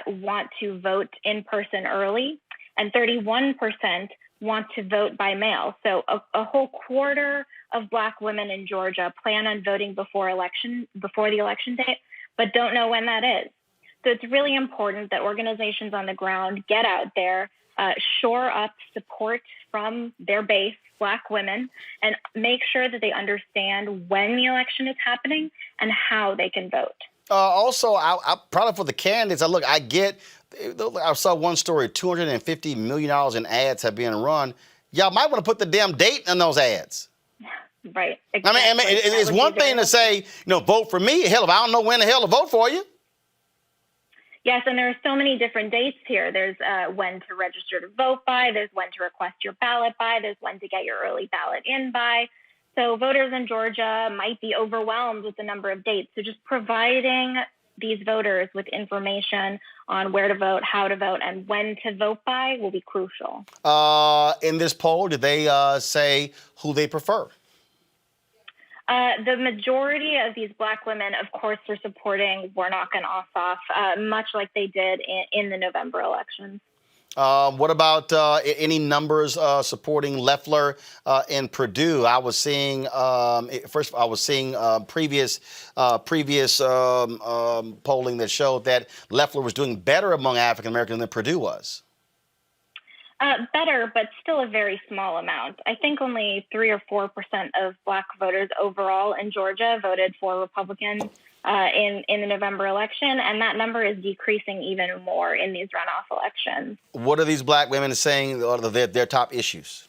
want to vote in person early and 31% want to vote by mail. So a whole quarter of Black women in Georgia plan on voting before the election date, but don't know when that is. So it's really important that organizations on the ground get out there, shore up support from their base, Black women, and make sure that they understand when the election is happening and how they can vote. Also, I probably for the candidates, I saw one story, $250 million in ads have been run. Y'all might want to put the damn date in those ads. Right. Exactly. I mean, it's one thing to say, vote for me. Hell, if I don't know when the hell to vote for you. Yes, and there are so many different dates here. There's when to register to vote by. There's when to request your ballot by. There's when to get your early ballot in by. So voters in Georgia might be overwhelmed with the number of dates. So just providing these voters with information on where to vote, how to vote, and when to vote by will be crucial. In this poll, did they say who they prefer? The majority of these Black women, of course, were supporting Warnock and Ossoff, much like they did in the November elections. What about any numbers supporting Loeffler and Perdue? I was seeing previous polling that showed that Loeffler was doing better among African Americans than Perdue was. Better, but still a very small amount. I think only 3 or 4% of Black voters overall in Georgia voted for Republicans in the November election, and that number is decreasing even more in these runoff elections. What are these Black women saying are their top issues?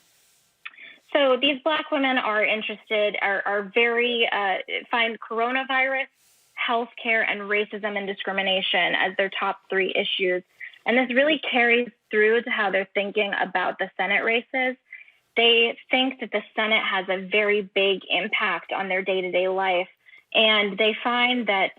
So these Black women are interested, are very, find coronavirus, healthcare, and racism and discrimination as their top 3 issues. And this really carries through to how they're thinking about the Senate races. They think that the Senate has a very big impact on their day-to-day life. And they find that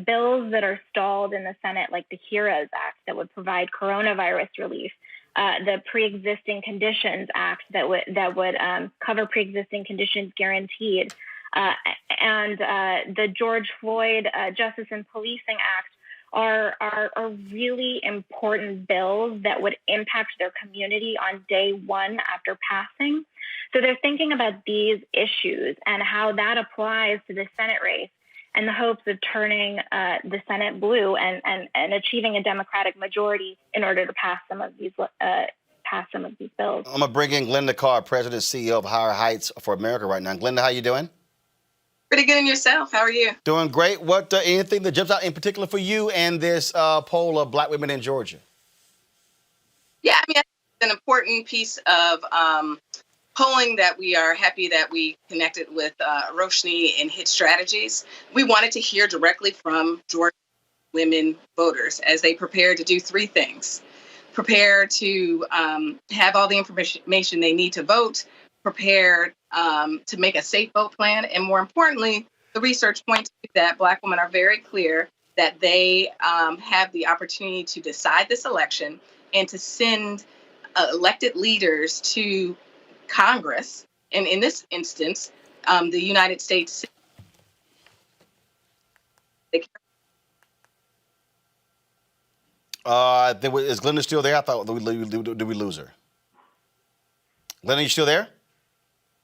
bills that are stalled in the Senate, like the HEROES Act that would provide coronavirus relief, the Pre-Existing Conditions Act that would cover pre-existing conditions guaranteed, and the George Floyd Justice and Policing Act are really important bills that would impact their community on day one after passing. So they're thinking about these issues and how that applies to the Senate race and the hopes of turning the Senate blue and achieving a Democratic majority in order to pass some of these bills. I'm gonna bring in Glenda Cobb, President and CEO of Higher Heights for America right now. Glenda, how you doing? Pretty good. And yourself? How are you? Doing great. What anything that jumps out in particular for you and this poll of Black women in Georgia? Yeah, I mean, it's an important piece of polling that we are happy that we connected with Roshni and Hit Strategies. We wanted to hear directly from Georgia women voters as they prepare to do 3 things. Prepare to have all the information they need to vote, prepare to make a safe vote plan, and more importantly, the research points to that Black women are very clear that they have the opportunity to decide this election and to send elected leaders to Congress, and in this instance, the United States. Is Glenda still there? I thought, did we lose her? Glenda, you still there?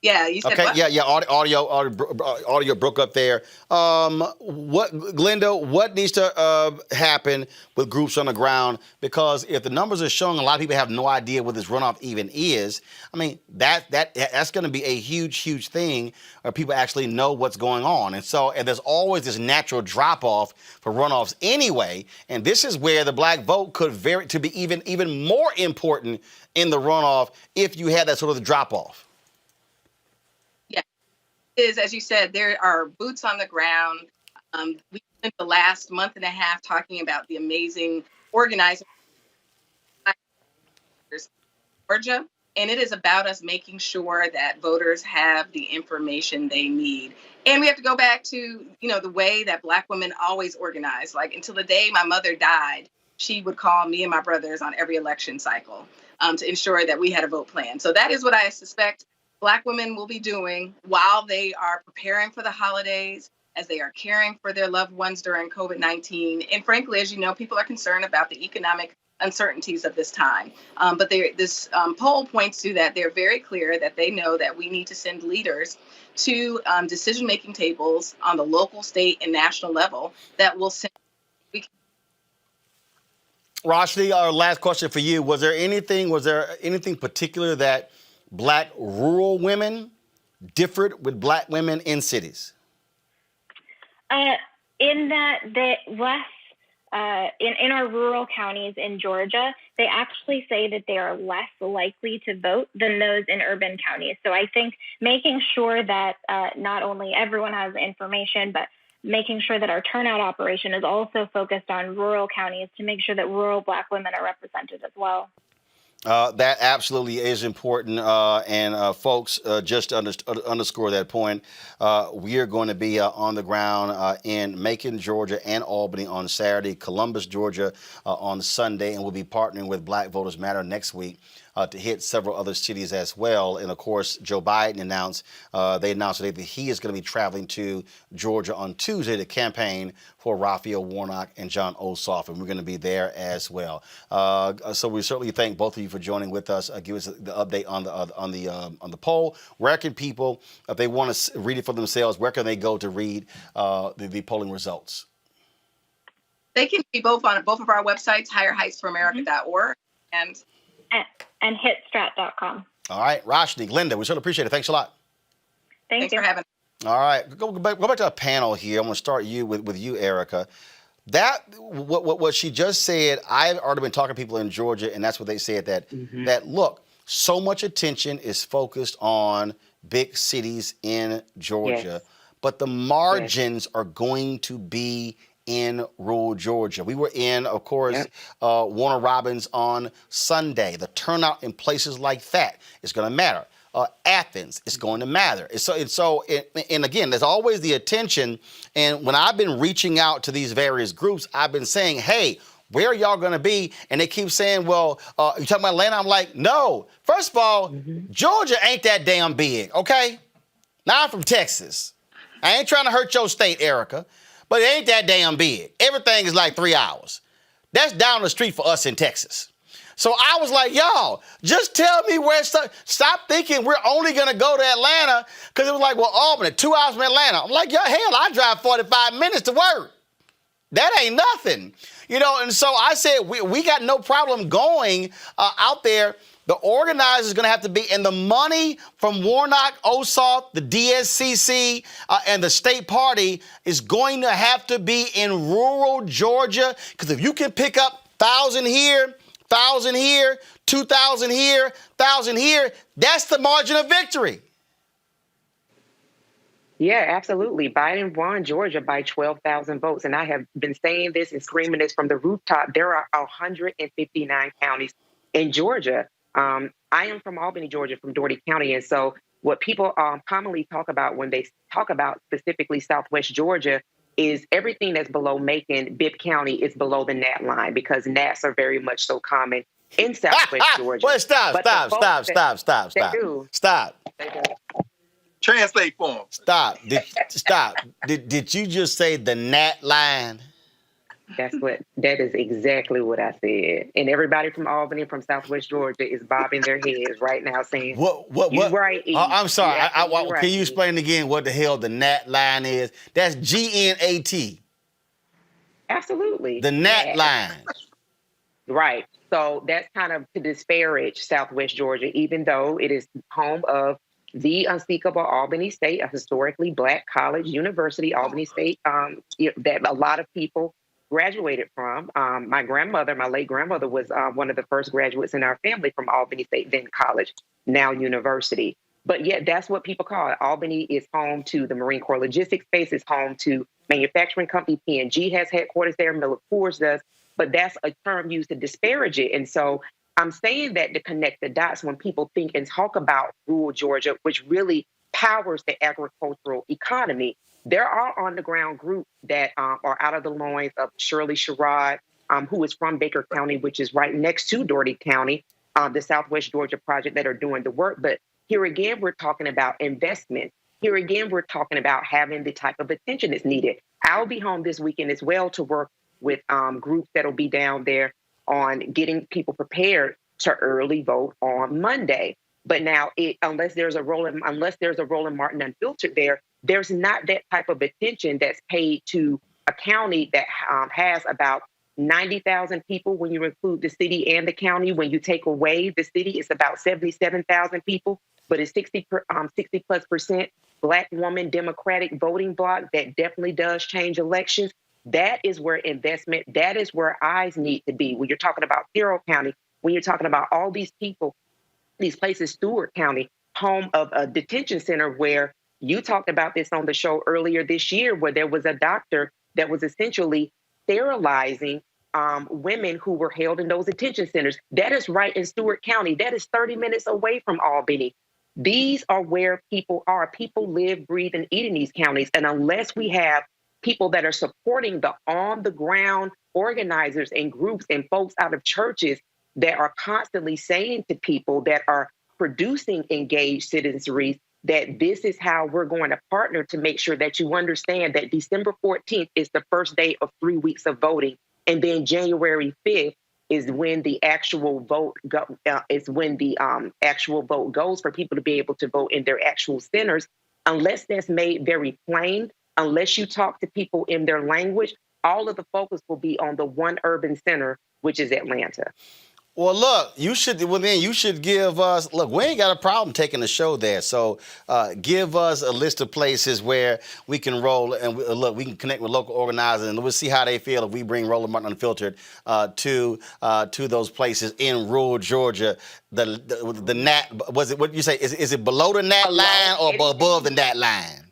Yeah, you said okay, what? yeah. Audio broke up there. Glenda, what needs to happen with groups on the ground? Because if the numbers are showing a lot of people have no idea what this runoff even is, I mean, that's going to be a huge thing where people actually know what's going on. And there's always this natural drop off for runoffs anyway. And this is where the black vote could to be even more important in the runoff if you had that sort of drop off. Is, as you said, there are boots on the ground. We spent the last month and a half talking about the amazing organizers in Georgia, and it is about us making sure that voters have the information they need. And we have to go back to, the way that Black women always organized. Like, until the day my mother died, she would call me and my brothers on every election cycle to ensure that we had a vote plan. So that is what I suspect Black women will be doing while they are preparing for the holidays, as they are caring for their loved ones during COVID-19. And frankly, as you know, people are concerned about the economic uncertainties of this time. But this poll points to that they're very clear that they know that we need to send leaders to decision-making tables on the local, state, and national level that will send. Roshni, our last question for you. Was there anything particular that Black rural women differed with Black women in cities? In that less in our rural counties in Georgia, they actually say that they are less likely to vote than those in urban counties. So I think making sure that not only everyone has information, but making sure that our turnout operation is also focused on rural counties to make sure that rural Black women are represented as well. That absolutely is important. And folks, just to underscore that point, we are going to be on the ground in Macon, Georgia, and Albany on Saturday, Columbus, Georgia on Sunday, and we'll be partnering with Black Voters Matter next week to hit several other cities as well. And of course, Joe Biden announced today that he is going to be traveling to Georgia on Tuesday to campaign for Raphael Warnock and John Ossoff, and we're going to be there as well. So we certainly thank both of you for joining with us. Give us the update on the poll. Where can people, if they want to read it for themselves, where can they go to read the polling results? They can be both on both of our websites, higherheightsforamerica.org and hitstrat.com. All right, Roshni, Glenda, we certainly appreciate it. Thanks a lot. Thanks for having us. All right, go back to our panel here. I'm going to start with you, Erica. What she just said, I've already been talking to people in Georgia, and that's what they said, that look, so much attention is focused on big cities in Georgia, but the margins are going to be in rural Georgia. We were in, of course, Warner Robins on Sunday. The turnout in places like that is going to matter. Athens is going to matter. And again, there's always the attention. And when I've been reaching out to these various groups, I've been saying, hey, where are y'all going to be? And they keep saying, well, you talking about Atlanta? I'm like, no. First of all, Georgia ain't that damn big, okay? Now I'm from Texas. I ain't trying to hurt your state, Erica. But it ain't that damn big. Everything is like 3 hours. That's down the street for us in Texas. So I was like, y'all, just tell me where. Stop thinking we're only going to go to Atlanta, because it was like, well, Albany, 2 hours from Atlanta. I'm like, hell, I drive 45 minutes to work. That ain't nothing. And so I said, we got no problem going out there. The organizer is going to have to be, and the money from Warnock, Ossoff, the DSCC, and the state party is going to have to be in rural Georgia, because if you can pick up 1,000 here, 1,000 here, 2,000 here, 1,000 here, that's the margin of victory. Yeah, absolutely. Biden won Georgia by 12,000 votes. And I have been saying this and screaming this from the rooftop. There are 159 counties in Georgia. I am from Albany, Georgia, from Dougherty County. And so what people commonly talk about when they talk about specifically Southwest Georgia is everything that's below Macon, Bibb County is below the gnat line, because gnats are very much so common in Southwest Georgia. Well, stop. Translate for him. Stop. Did you just say the gnat line? That is exactly what I said. And everybody from Albany, from Southwest Georgia, is bobbing their heads right now saying, What? "You right, E. I'm sorry. You absolutely right, Can you E." explain again what the hell the NAT line is? That's GNAT. Absolutely. The NAT line. Right. So that's kind of to disparage Southwest Georgia, even though it is home of the unspeakable Albany State, a historically Black college university, Albany State, that a lot of people graduated from. My late grandmother, was one of the first graduates in our family from Albany State, then college, now university. But yet that's what people call it. Albany is home to the Marine Corps Logistics Base, it's home to manufacturing company. P&G has headquarters there, Miller Coors does. But that's a term used to disparage it. And so I'm saying that to connect the dots when people think and talk about rural Georgia, which really powers the agricultural economy. There are on-the-ground groups that are out of the loins of Shirley Sherrod, who is from Baker County, which is right next to Dougherty County, the Southwest Georgia Project, that are doing the work. But here again, we're talking about investment. Here again, we're talking about having the type of attention that's needed. I'll be home this weekend as well to work with groups that'll be down there on getting people prepared to early vote on Monday. But now, unless there's a Roland Martin Unfiltered there's not that type of attention that's paid to a county that has about 90,000 people when you include the city and the county. When you take away the city, it's about 77,000 people, but it's 60+% Black woman Democratic voting bloc that definitely does change elections. That is where investment, that is where eyes need to be. When you're talking about Carroll County, when you're talking about all these people, these places, Stewart County, home of a detention center where you talked about this on the show earlier this year, where there was a doctor that was essentially sterilizing women who were held in those detention centers. That is right in Stewart County. That is 30 minutes away from Albany. These are where people are. People live, breathe, and eat in these counties. And unless we have people that are supporting the on-the-ground organizers and groups and folks out of churches that are constantly saying to people that are producing engaged citizenry that this is how we're going to partner to make sure that you understand that December 14th is the first day of 3 weeks of voting. And then January 5th is when the actual vote actual vote goes for people to be able to vote in their actual centers. Unless that's made very plain, unless you talk to people in their language, all of the focus will be on the one urban center, which is Atlanta. Well, look, you should give us, look, we ain't got a problem taking the show there. So give us a list of places where we can roll and we can connect with local organizers and we'll see how they feel if we bring Roland Martin Unfiltered to those places in rural Georgia. The NAT, was it, what you say, is it below the NAT line or above the NAT line?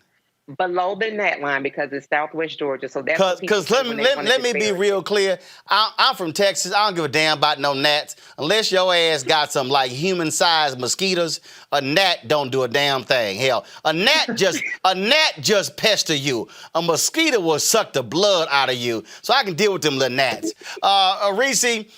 Below the NAT line because it's Southwest Georgia. So that's because let me be real clear. I'm from Texas. I don't give a damn about no gnats. Unless your ass got some like human-sized mosquitoes, a gnat don't do a damn thing. Hell, a gnat just pester you. A mosquito will suck the blood out of you. So I can deal with them little gnats. Reese,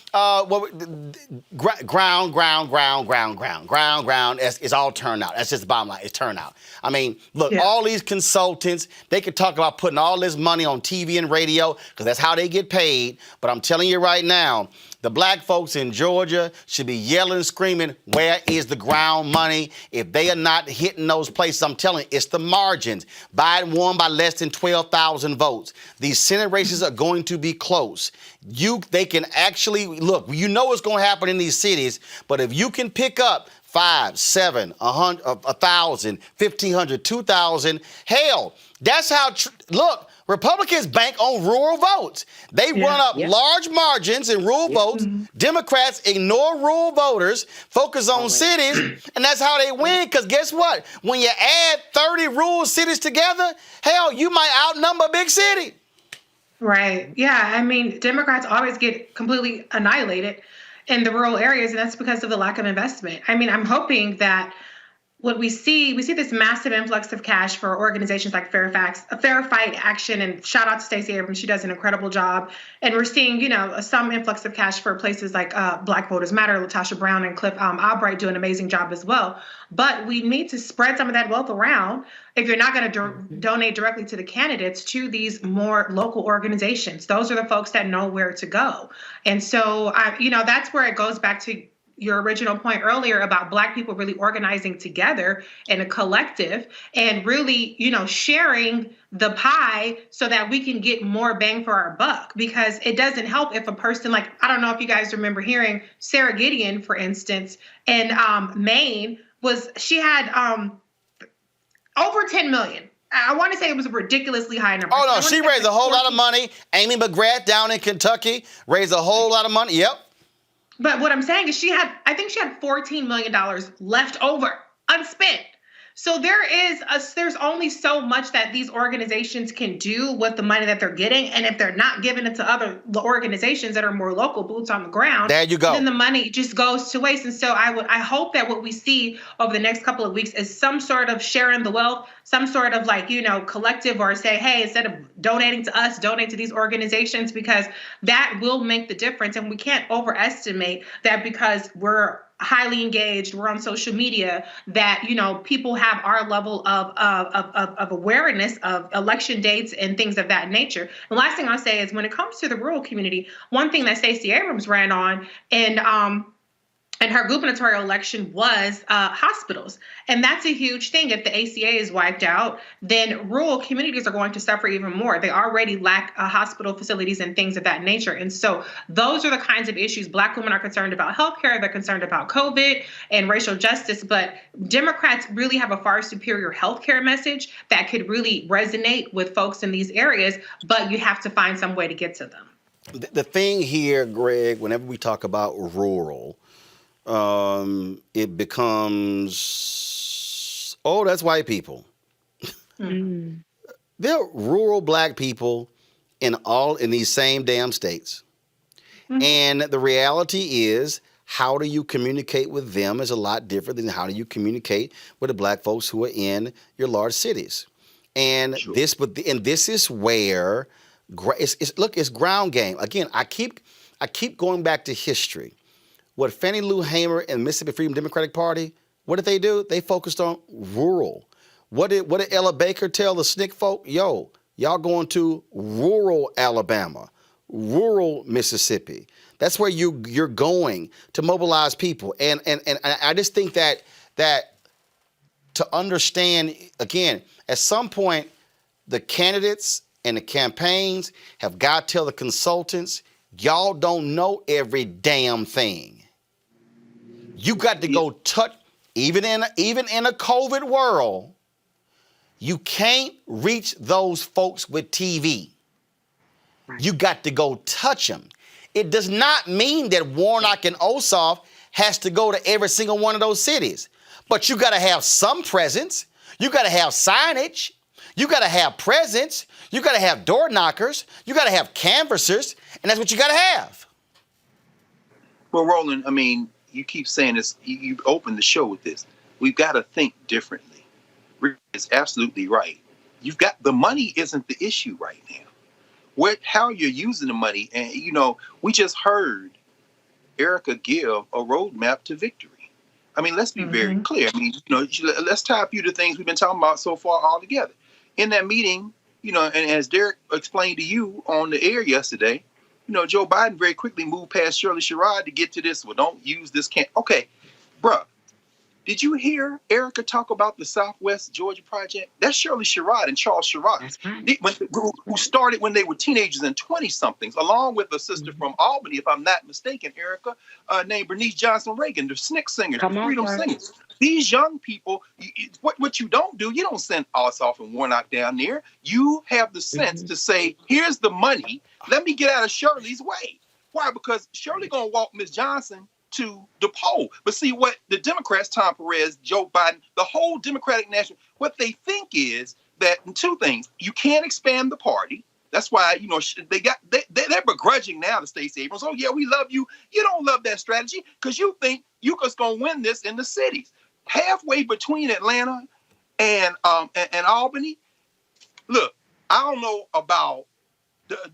ground. It's all turnout. That's just the bottom line. It's turnout. I mean, look, all these consultants, they can talk about putting all this money on TV and radio because that's how they get paid. But I'm telling you right now, the black folks in Georgia should be yelling, screaming, where is the ground money? If they are not hitting those places, I'm telling you, it's the margins. Biden won by less than 12,000 votes. These Senate races are going to be close. They can actually, look, you know what's going to happen in these cities, but if you can pick up 5, 7, 100, 1,000, 1,500, 2,000. Hell, that's how, look, Republicans bank on rural votes. They run up large margins in rural votes. Democrats ignore rural voters, focus on cities, and that's how they win. Because guess what? When you add 30 rural cities together, hell, you might outnumber a big city. Right. Yeah. I mean, Democrats always get completely annihilated in the rural areas, and that's because of the lack of investment. I mean, I'm hoping that what we see this massive influx of cash for organizations like Fair Fight Action, and shout out to Stacey Abrams. She does an incredible job. And we're seeing, some influx of cash for places like Black Voters Matter, Latasha Brown and Cliff Albright do an amazing job as well. But we need to spread some of that wealth around. If you're not going to donate directly to the candidates, to these more local organizations. Those are the folks that know where to go. And so, that's where it goes back to your original point earlier about Black people really organizing together in a collective and really, sharing the pie so that we can get more bang for our buck. Because it doesn't help if a person like, I don't know if you guys remember hearing Sarah Gideon, for instance, in Maine, she had over 10 million. I want to say it was a ridiculously high number. Oh, no, she raised a whole lot of money. Amy McGrath down in Kentucky raised a whole lot of money. Yep. But what I'm saying is I think she had $14 million left over, unspent. So there's only so much that these organizations can do with the money that they're getting. And if they're not giving it to other organizations that are more local, boots on the ground, there you go. Then the money just goes to waste. And so I hope that what we see over the next couple of weeks is some sort of sharing the wealth, some sort of collective, or say, hey, instead of donating to us, donate to these organizations, because that will make the difference. And we can't overestimate that because we're highly engaged, we're on social media, that people have our level of awareness of election dates and things of that nature. The last thing I'll say is when it comes to the rural community, one thing that Stacey Abrams ran on and her gubernatorial election was hospitals. And that's a huge thing. If the ACA is wiped out, then rural communities are going to suffer even more. They already lack hospital facilities and things of that nature. And so those are the kinds of issues. Black women are concerned about healthcare. They're concerned about COVID and racial justice. But Democrats really have a far superior healthcare message that could really resonate with folks in these areas. But you have to find some way to get to them. The thing here, Greg, whenever we talk about rural, it becomes, that's white people. Mm-hmm. There are rural Black people in these same damn states. Mm-hmm. And the reality is, how do you communicate with them is a lot different than how do you communicate with the Black folks who are in your large cities. And sure. this is where it's ground game. Again, I keep going back to history. What Fannie Lou Hamer and Mississippi Freedom Democratic Party, what did they do? They focused on rural. What did Ella Baker tell the SNCC folk? Yo, y'all going to rural Alabama, rural Mississippi. That's where you're going to mobilize people. And I just think that to understand, again, at some point, the candidates and the campaigns have got to tell the consultants, y'all don't know every damn thing. You got to go touch, even in a COVID world, you can't reach those folks with TV. Right. You got to go touch them. It does not mean that Warnock and Ossoff has to go to every single one of those cities. But you got to have some presence. You got to have signage. You got to have presence. You got to have door knockers. You got to have canvassers. And that's what you got to have. Well, Roland, I mean, you keep saying this. You opened the show with this. We've got to think differently. Rick is absolutely right. The money isn't the issue right now. How you're using the money. And, we just heard Erica give a roadmap to victory. I mean, let's be very clear. I mean, let's tie a few of the things we've been talking about so far all together. In that meeting, and as Derek explained to you on the air yesterday, Joe Biden very quickly moved past Shirley Sherrod to get to this. Well, don't use this. Okay, bruh. Did you hear Erica talk about the Southwest Georgia Project? That's Shirley Sherrod and Charles Sherrod, who started when they were teenagers and 20-somethings, along with a sister from Albany, if I'm not mistaken, Erica, named Bernice Johnson Reagan, the SNCC singers, the Freedom Singers. These young people, what you don't do, you don't send Ossoff and Warnock down there. You have the sense to say, here's the money. Let me get out of Shirley's way. Why? Because Shirley going to walk Miss Johnson to the poll. But see what the Democrats, Tom Perez, Joe Biden, the whole Democratic National, what they think is that two things. You can't expand the party. That's why, they're begrudging now to Stacey Abrams. Oh, yeah, we love you. You don't love that strategy because you think you're just going to win this in the cities. halfway between Atlanta and Albany. Look, I don't know about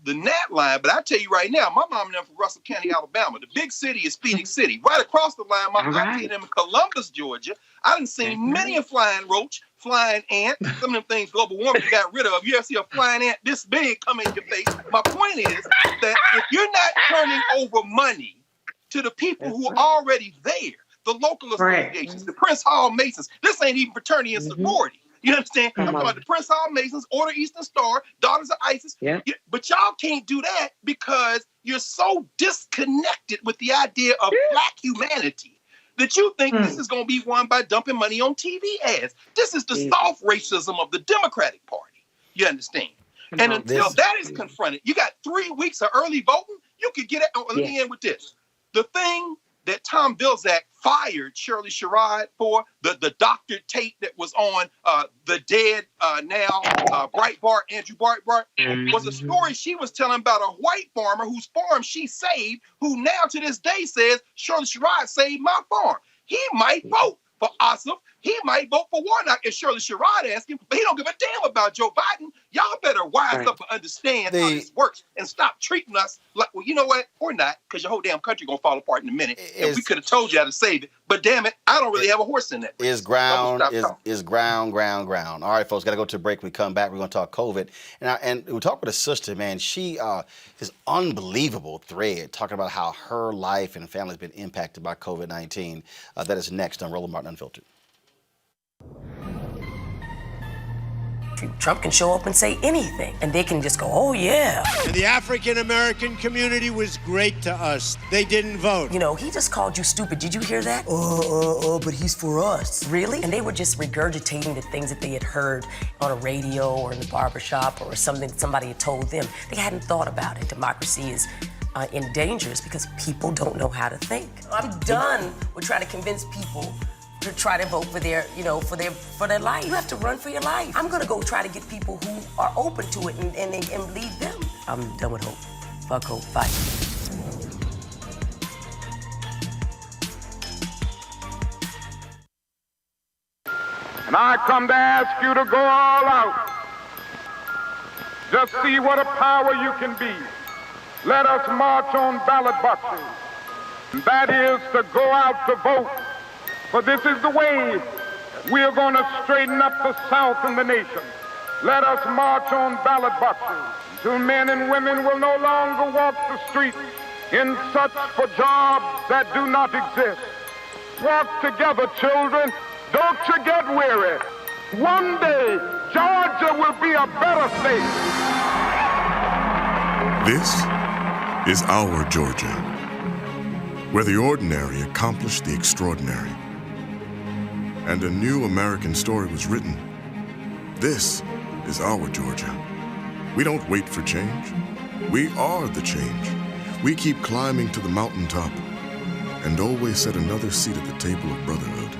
the Nat line, but I tell you right now, my mom and them from Russell County, Alabama. The big city is Phoenix City. Right across the line, my auntie and them in Columbus, Georgia. I done seen many a flying roach, flying ant. Some of them things global warming got rid of. You ever see a flying ant this big come in your face? My point is that if you're not turning over money to the people who are already there, the local associations, the Prince Hall Masons, this ain't even fraternity and sorority. You understand? I'm talking about the Prince Hall Masons, Order Eastern Star, Daughters of ISIS. Yeah. But y'all can't do that because you're so disconnected with the idea of Black humanity that you think this is going to be won by dumping money on TV ads. This is the soft racism of the Democratic Party. You understand? And until that is confronted, you got 3 weeks of early voting. You could get it. Let me end with this. The thing that Tom Vilsack fired Shirley Sherrod for, the doctored tape that was on the dead now Breitbart, Andrew Breitbart, was a story she was telling about a white farmer whose farm she saved, who now to this day says, Shirley Sherrod saved my farm. He might vote for Ossoff. He might vote for Warnock if Shirley Sherrod asks him, but he don't give a damn about Joe Biden. Y'all better wise up and understand how this works and stop treating us like, well, you know what? Or not, because your whole damn country going to fall apart in a minute. And we could have told you how to save it. But damn it, I don't really have a horse in that. Is ground. All right, folks, got to go to a break. When we come back, we're going to talk COVID. And we talk with a sister, man. She, this unbelievable thread talking about how her life and family has been impacted by COVID-19. That is next on Roland Martin Unfiltered. Trump can show up and say anything, and they can just go, oh, yeah. And the African-American community was great to us. They didn't vote. You know, he just called you stupid. Did you hear that? But he's for us. Really? And they were just regurgitating the things that they had heard on a radio or in the barbershop or something that somebody had told them. They hadn't thought about it. Democracy is in danger because people don't know how to think. I'm done with trying to convince people to try to vote for their, for their life. You have to run for your life. I'm gonna go try to get people who are open to it and lead them. I'm done with hope. Fuck hope. Bye. And I come to ask you to go all out. Just see what a power you can be. Let us march on ballot boxes. And that is to go out to vote. For this is the way we are going to straighten up the South and the nation. Let us march on ballot boxes till men and women will no longer walk the streets in search for jobs that do not exist. Walk together, children. Don't you get weary. One day, Georgia will be a better state. This is our Georgia, where the ordinary accomplished the extraordinary. And a new American story was written. This is our Georgia. We don't wait for change. We are the change. We keep climbing to the mountaintop and always set another seat at the table of brotherhood.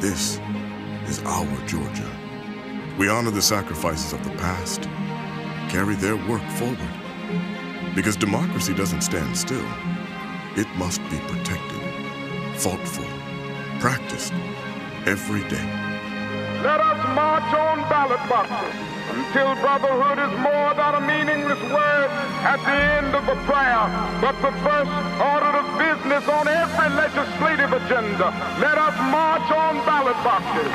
This is our Georgia. We honor the sacrifices of the past, carry their work forward. Because democracy doesn't stand still. It must be protected, fought for, practiced every day. Let us march on ballot boxes until brotherhood is more than a meaningless word at the end of a prayer, but the first order of business on every legislative agenda. Let us march on ballot boxes.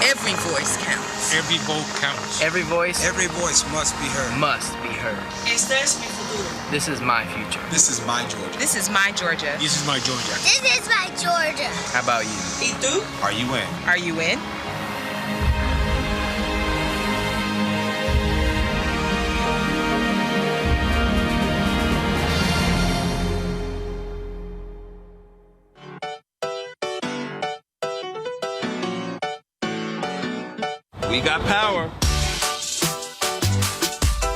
Every voice counts. Every vote counts. Every voice must be heard. Must be heard. Este es mi futuro. This is my future. This is my Georgia. This is my Georgia. This is my Georgia. This is my Georgia. How about you? ¿Y tú? Are you in? Are you in? We got power.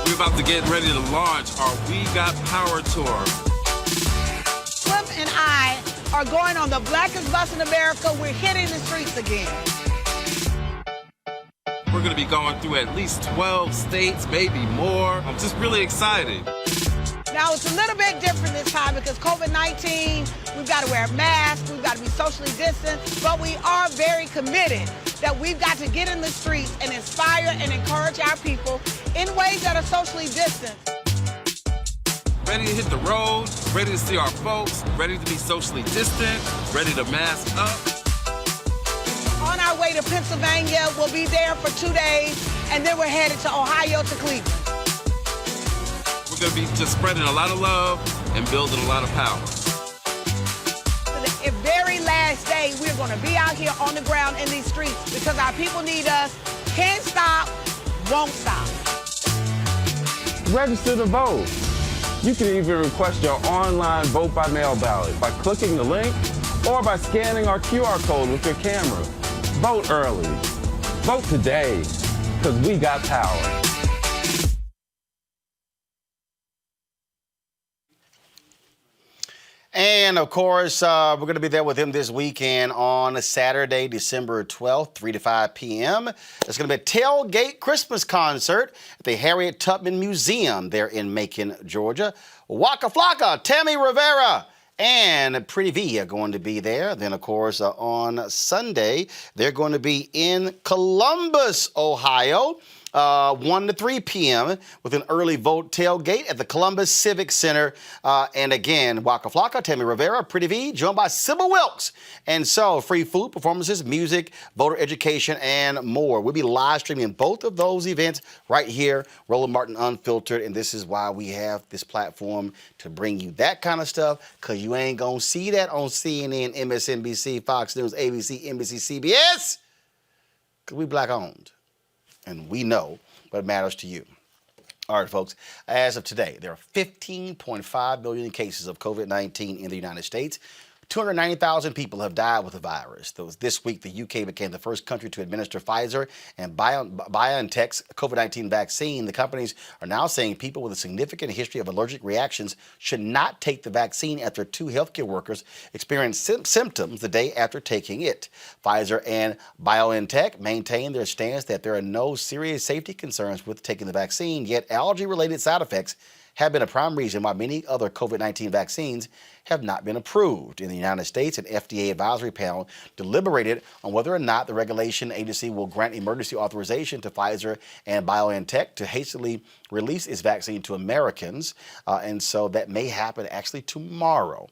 We're about to get ready to launch our We Got Power tour. Slim and I are going on the blackest bus in America. We're hitting the streets again. We're going to be going through at least 12 states, maybe more. I'm just really excited. Now, it's a little bit different this time because COVID-19, we've got to wear masks, we've got to be socially distanced, but we are very committed that we've got to get in the streets and inspire and encourage our people in ways that are socially distant. Ready to hit the road, ready to see our folks, ready to be socially distant, ready to mask up. On our way to Pennsylvania, we'll be there for 2 days, and then we're headed to Ohio to Cleveland. We're going to be just spreading a lot of love and building a lot of power. The very last day, we're going to be out here on the ground in these streets because our people need us. Can't stop, won't stop. Register to vote. You can even request your online vote by mail ballot by clicking the link or by scanning our QR code with your camera. Vote early. Vote today, because we got power. And, of course, we're going to be there with him this weekend on Saturday, December 12th, 3 to 5 p.m. There's going to be a tailgate Christmas concert at the Harriet Tubman Museum there in Macon, Georgia. Waka Flocka, Tammy Rivera, and Pretty V are going to be there. Then, of course, on Sunday, they're going to be in Columbus, Ohio. 1 to 3 p.m. with an early vote tailgate at the Columbus Civic Center. And again, Waka Flocka, Tammy Rivera, Pretty V, joined by Sybil Wilkes. And so, free food, performances, music, voter education, and more. We'll be live streaming both of those events right here, Roland Martin Unfiltered. And this is why we have this platform to bring you that kind of stuff, because you ain't going to see that on CNN, MSNBC, Fox News, ABC, NBC, CBS, because we black owned. And we know what matters to you. All right, folks, as of today, there are 15.5 million cases of COVID-19 in the United States. 290,000 people have died with the virus. This week, the UK became the first country to administer Pfizer and BioNTech's COVID-19 vaccine. The companies are now saying people with a significant history of allergic reactions should not take the vaccine after 2 healthcare workers experienced symptoms the day after taking it. Pfizer and BioNTech maintain their stance that there are no serious safety concerns with taking the vaccine, yet allergy-related side effects have been a prime reason why many other COVID-19 vaccines have not been approved. In the United States, an FDA advisory panel deliberated on whether or not the regulation agency will grant emergency authorization to Pfizer and BioNTech to hastily release its vaccine to Americans. And so that may happen actually tomorrow.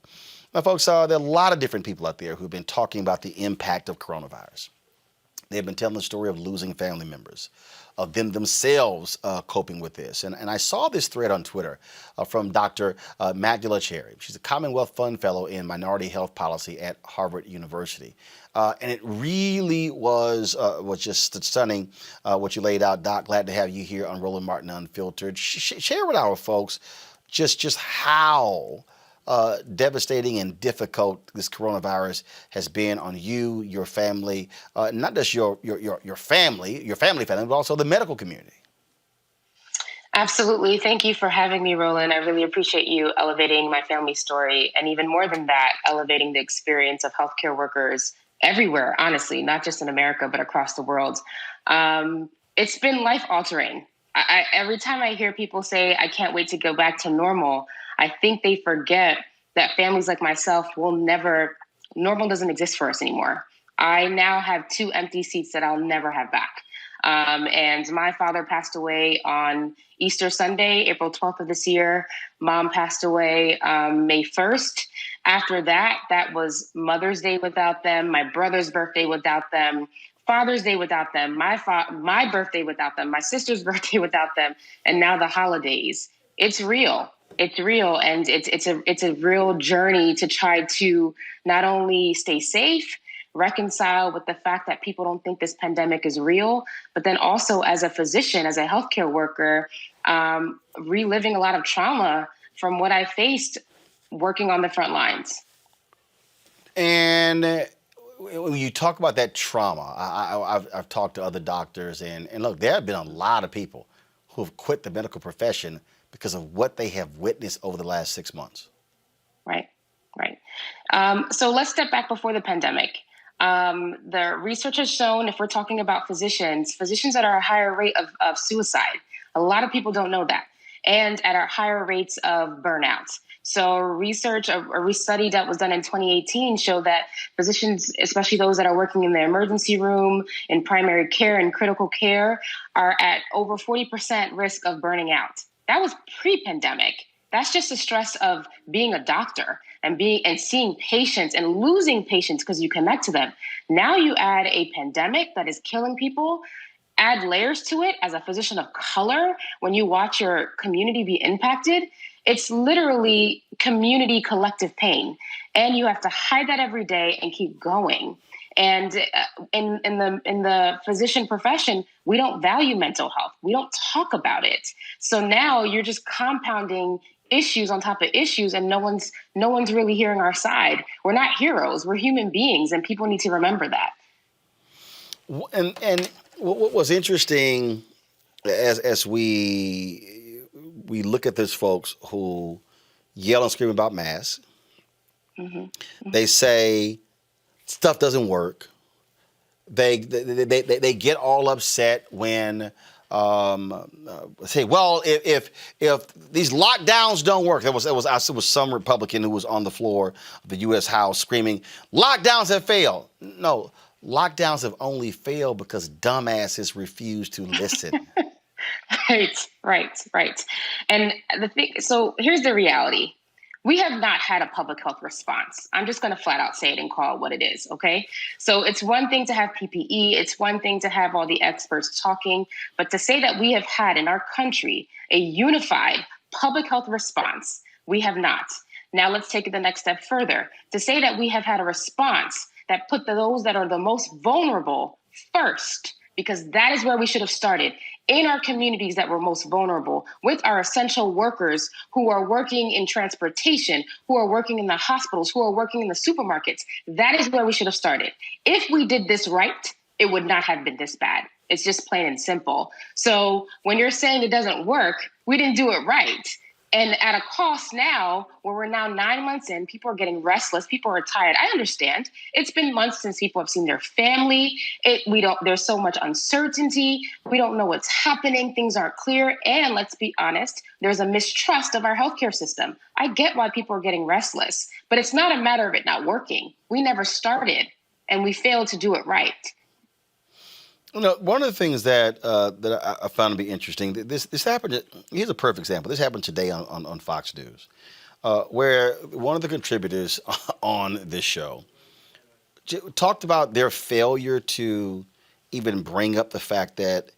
Now, folks, there are a lot of different people out there who've been talking about the impact of coronavirus. They've been telling the story of losing family members, of them themselves coping with this. And I saw this thread on Twitter from Dr. Magdala Cherry. She's a Commonwealth Fund Fellow in Minority Health Policy at Harvard University. And it really was just stunning what you laid out, Doc. Glad to have you here on Roland Martin Unfiltered. Share with our folks just how devastating and difficult this coronavirus has been on you, your family, not just your family, but also the medical community. Absolutely. Thank you for having me, Roland. I really appreciate you elevating my family story, and even more than that, elevating the experience of healthcare workers everywhere, honestly, not just in America, but across the world. It's been life-altering. Every time I hear people say, I can't wait to go back to normal, I think they forget that families like myself normal doesn't exist for us anymore. I now have 2 empty seats that I'll never have back. And my father passed away on Easter Sunday, April 12th of this year. Mom passed away May 1st. After that, that was Mother's Day without them, my brother's birthday without them, Father's Day without them, my birthday without them, my sister's birthday without them, and now the holidays. It's real. It's real, and it's a real journey to try to not only stay safe, reconcile with the fact that people don't think this pandemic is real, but then also as a physician, as a healthcare worker, reliving a lot of trauma from what I faced working on the front lines. And when you talk about that trauma, I've talked to other doctors, and look, there have been a lot of people who have quit the medical profession because of what they have witnessed over the last 6 months. Right. So let's step back before the pandemic. The research has shown, if we're talking about physicians that are a higher rate of suicide. A lot of people don't know that. and at our higher rates of burnout. So a study that was done in 2018 showed that physicians, especially those that are working in the emergency room, in primary care and critical care, are at over 40% risk of burning out. That was pre-pandemic. That's just the stress of being a doctor and seeing patients and losing patients because you connect to them. Now you add a pandemic that is killing people, add layers to it as a physician of color. When you watch your community be impacted, it's literally community collective pain. And you have to hide that every day and keep going. And in the physician profession, we don't value mental health. We don't talk about it. So now you're just compounding issues on top of issues, and no one's really hearing our side. We're not heroes. We're human beings, and people need to remember that. And what was interesting as we look at those folks who yell and scream about masks, they say stuff doesn't work. They get all upset when say, well, if these lockdowns don't work, there was some Republican who was on the floor of the U.S. House screaming, lockdowns have failed. No, lockdowns have only failed because dumbasses refuse to listen. Right. And so here's the reality. We have not had a public health response. I'm just going to flat out say it and call it what it is, okay? So it's one thing to have PPE. It's one thing to have all the experts talking. But to say that we have had in our country a unified public health response, we have not. Now let's take it the next step further. To say that we have had a response that put those that are the most vulnerable first, because that is where we should have started, in our communities that were most vulnerable, with our essential workers who are working in transportation, who are working in the hospitals, who are working in the supermarkets. That is where we should have started. If we did this right, it would not have been this bad. It's just plain and simple. So when you're saying it doesn't work, we didn't do it right. And at a cost now, where we're now 9 months in, people are getting restless. People are tired. I understand. It's been months since people have seen their family. There's so much uncertainty. We don't know what's happening. Things aren't clear. And let's be honest, there's a mistrust of our healthcare system. I get why people are getting restless, but it's not a matter of it not working. We never started, and we failed to do it right. One of the things that I found to be interesting, this happened. Here's a perfect example. This happened today on Fox News, where one of the contributors on this show talked about their failure to even bring up the fact that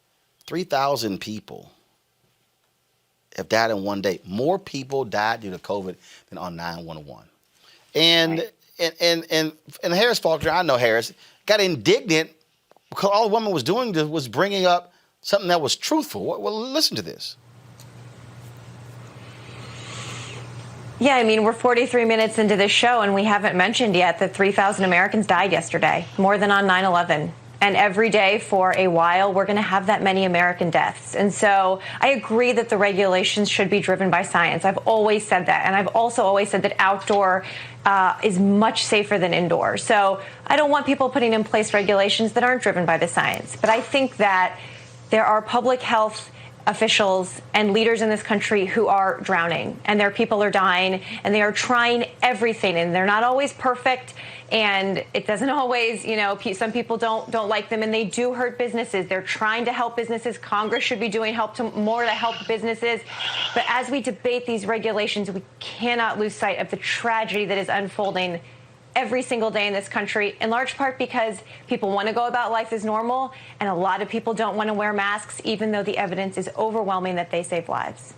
3,000 people have died in one day. More people died due to COVID than on 9/11. And Harris Faulkner, I know Harris, got indignant because all the woman was doing was bringing up something that was truthful. Well, listen to this. Yeah, I mean, we're 43 minutes into this show, and we haven't mentioned yet that 3,000 Americans died yesterday, more than on 9/11. And every day for a while, we're going to have that many American deaths. And so I agree that the regulations should be driven by science. I've always said that. And I've also always said that outdoor is much safer than indoor. So I don't want people putting in place regulations that aren't driven by the science. But I think that there are public health officials and leaders in this country who are drowning, and their people are dying, and they are trying everything, and they're not always perfect, and it doesn't always, some people don't like them, and they do hurt businesses. They're trying to help businesses. Congress should be doing more to help businesses. But as we debate these regulations, we cannot lose sight of the tragedy that is unfolding every single day in this country, in large part because people want to go about life as normal, and a lot of people don't want to wear masks, even though the evidence is overwhelming that they save lives.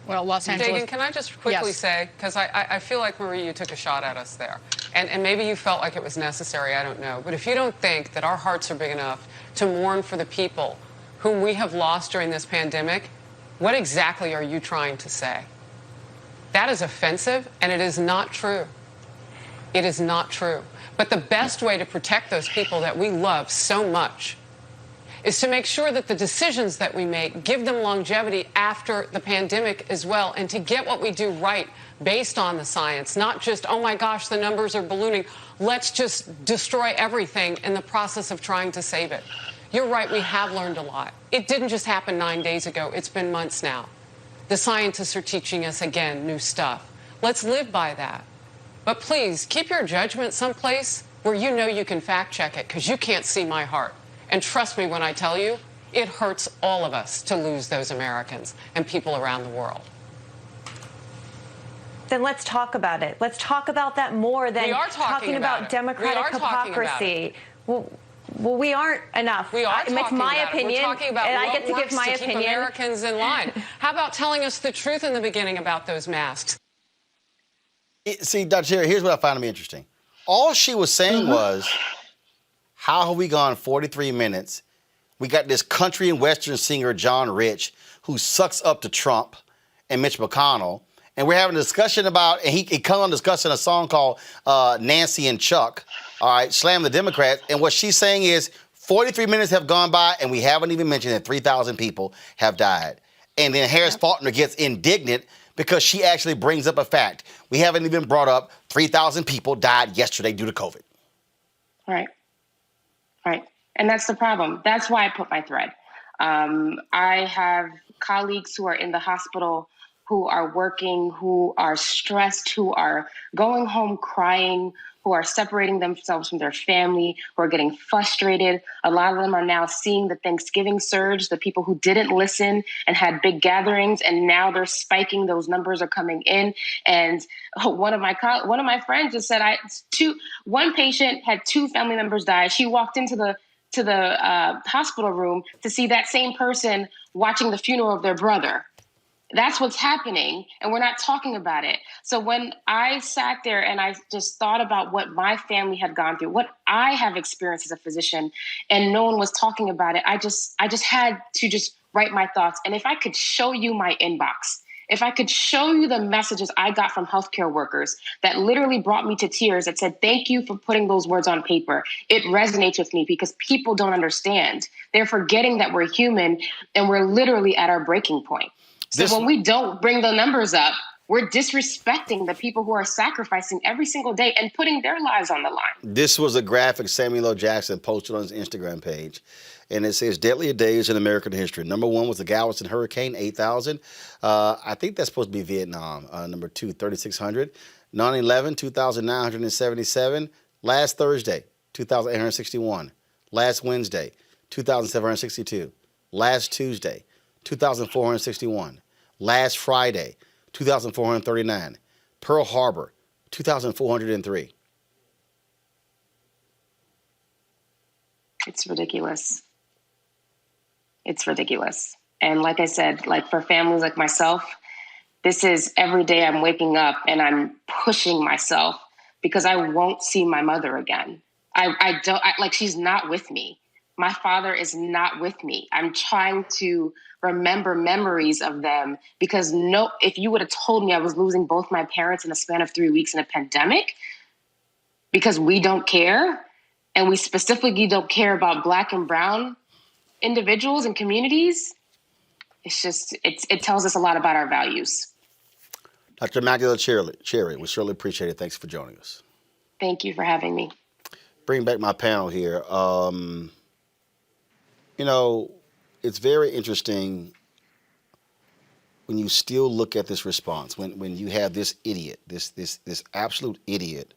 Well, Los Angeles. Dagan, can I just quickly say, because I feel like, Marie, you took a shot at us there. And maybe you felt like it was necessary, I don't know. But if you don't think that our hearts are big enough to mourn for the people whom we have lost during this pandemic, what exactly are you trying to say? That is offensive, and it is not true. It is not true. But the best way to protect those people that we love so much is to make sure that the decisions that we make give them longevity after the pandemic as well, and to get what we do right based on the science, not just, oh my gosh, the numbers are ballooning. Let's just destroy everything in the process of trying to save it. You're right, we have learned a lot. It didn't just happen 9 days ago. It's been months now. The scientists are teaching us, again, new stuff. Let's live by that. But please, keep your judgment someplace where you know you can fact check it, because you can't see my heart. And trust me when I tell you, it hurts all of us to lose those Americans and people around the world. Then let's talk about it. Let's talk about that more than We are talking about democratic hypocrisy. Well, we aren't enough. We are it's talking my about opinion, it. We're talking about and what I get to works give my to keep opinion. Americans in line. How about telling us the truth in the beginning about those masks? See, Dr. Cherry, here's what I found to be interesting. All she was saying was, how have we gone 43 minutes? We got this country and western singer, John Rich, who sucks up to Trump and Mitch McConnell. And we're having a discussion about, and he comes on discussing a song called Nancy and Chuck, all right, Slam the Democrats. And what she's saying is 43 minutes have gone by and we haven't even mentioned that 3,000 people have died. And then Harris Faulkner gets indignant because she actually brings up a fact. We haven't even brought up 3,000 people died yesterday due to COVID. Right. Right. And that's the problem. That's why I put my thread. I have colleagues who are in the hospital, who are working, who are stressed, who are going home crying, who are separating themselves from their family, who are getting frustrated. A lot of them are now seeing the Thanksgiving surge, the people who didn't listen and had big gatherings, and now they're spiking. Those numbers are coming in. And one of my friends just said, one patient had 2 family members die. She walked into the hospital room to see that same person watching the funeral of their brother. That's what's happening, and we're not talking about it. So when I sat there and I just thought about what my family had gone through, what I have experienced as a physician, and no one was talking about it, I just had to just write my thoughts. And if I could show you my inbox, if I could show you the messages I got from healthcare workers that literally brought me to tears, that said, thank you for putting those words on paper. It resonates with me because people don't understand. They're forgetting that we're human and we're literally at our breaking point. So when we don't bring the numbers up, we're disrespecting the people who are sacrificing every single day and putting their lives on the line. This was a graphic Samuel L. Jackson posted on his Instagram page. And it says, deadlier days in American history. Number 1 was the Galveston hurricane, 8,000. I think that's supposed to be Vietnam. Number 2, 3,600. 9/11, 2,977. Last Thursday, 2,861. Last Wednesday, 2,762. Last Tuesday, 2,461. Last Friday, 2,439. Pearl Harbor, 2,403. It's ridiculous. It's ridiculous. And like I said, like for families like myself, this is every day I'm waking up and I'm pushing myself because I won't see my mother again. She's not with me. My father is not with me. I'm trying to remember memories of them because if you would have told me I was losing both my parents in a span of 3 weeks in a pandemic, because we don't care, and we specifically don't care about Black and brown individuals and communities, it tells us a lot about our values. Dr. Magdalena Cherry, we certainly appreciate it. Thanks for joining us. Thank you for having me. Bring back my panel here. It's very interesting when you still look at this response, when you have this idiot, this absolute idiot,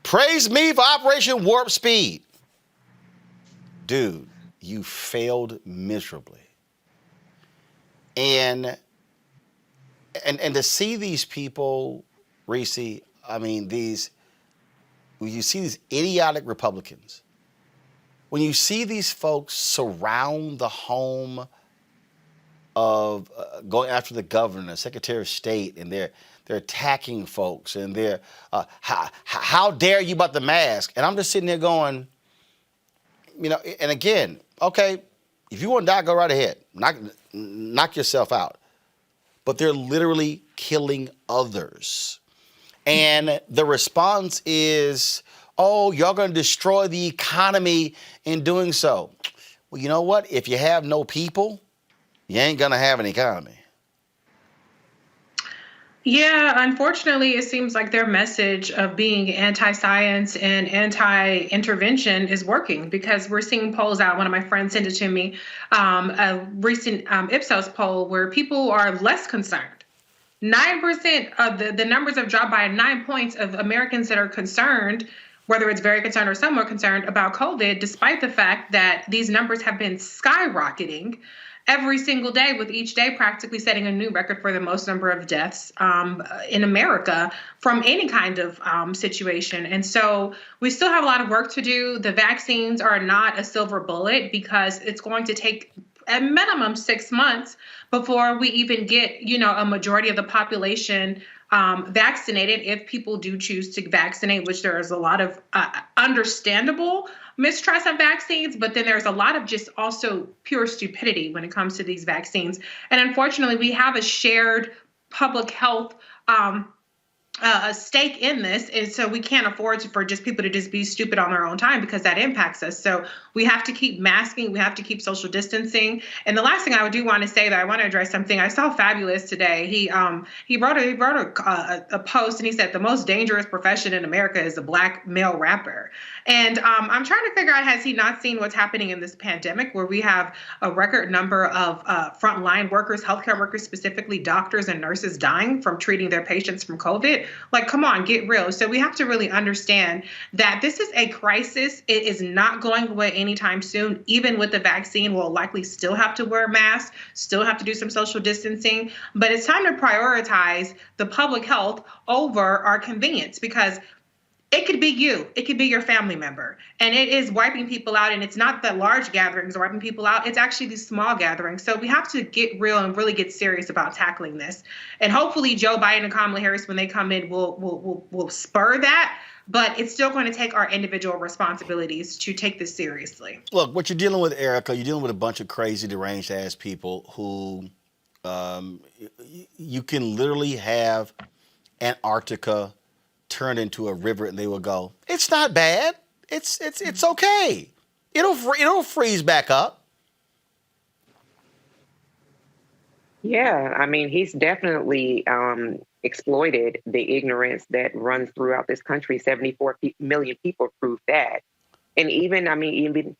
praise me for Operation Warp Speed. Dude, you failed miserably. And to see these people, Reese, when you see these idiotic Republicans, when you see these folks surround the home of going after the governor, Secretary of State, and they're attacking folks, and they're how dare you about the mask? And I'm just sitting there going, and again, okay, if you want to die, go right ahead, knock yourself out. But they're literally killing others, and the response is, oh, y'all going to destroy the economy in doing so. Well, you know what? If you have no people, you ain't going to have an economy. Yeah, unfortunately, it seems like their message of being anti-science and anti-intervention is working, because we're seeing polls out. One of my friends sent it to me, a recent Ipsos poll where people are less concerned. 9% of the numbers have dropped by 9 points of Americans that are concerned, whether it's very concerned or somewhat concerned about COVID, despite the fact that these numbers have been skyrocketing every single day, with each day practically setting a new record for the most number of deaths in America from any kind of situation. And so we still have a lot of work to do. The vaccines are not a silver bullet, because it's going to take at minimum 6 months before we even get, a majority of the population vaccinated, if people do choose to vaccinate, which there is a lot of understandable mistrust of vaccines, but then there's a lot of just also pure stupidity when it comes to these vaccines. And unfortunately, we have a shared public health a stake in this, and so we can't afford for just people to just be stupid on their own time, because that impacts us. So we have to keep masking, we have to keep social distancing. And the last thing I do want to say, that I want to address something I saw Fabulous today. He wrote a post, and he said the most dangerous profession in America is a Black male rapper. And I'm trying to figure out, has he not seen what's happening in this pandemic, where we have a record number of frontline workers, healthcare workers, specifically doctors and nurses, dying from treating their patients from COVID? Like, come on, get real. So we have to really understand that this is a crisis. It is not going away anytime soon. Even with the vaccine, we'll likely still have to wear masks, still have to do some social distancing. But it's time to prioritize the public health over our convenience, because it could be you. It could be your family member. And it is wiping people out. And it's not the large gatherings are wiping people out. It's actually these small gatherings. So we have to get real and really get serious about tackling this. And hopefully Joe Biden and Kamala Harris, when they come in, will spur that. But it's still going to take our individual responsibilities to take this seriously. Look, what you're dealing with, Erica, you're dealing with a bunch of crazy, deranged-ass people who you can literally have Antarctica turn into a river and they will go, it's not bad. It's okay. It'll freeze back up. Yeah, I mean, he's definitely exploited the ignorance that runs throughout this country. 74 million people prove that. And even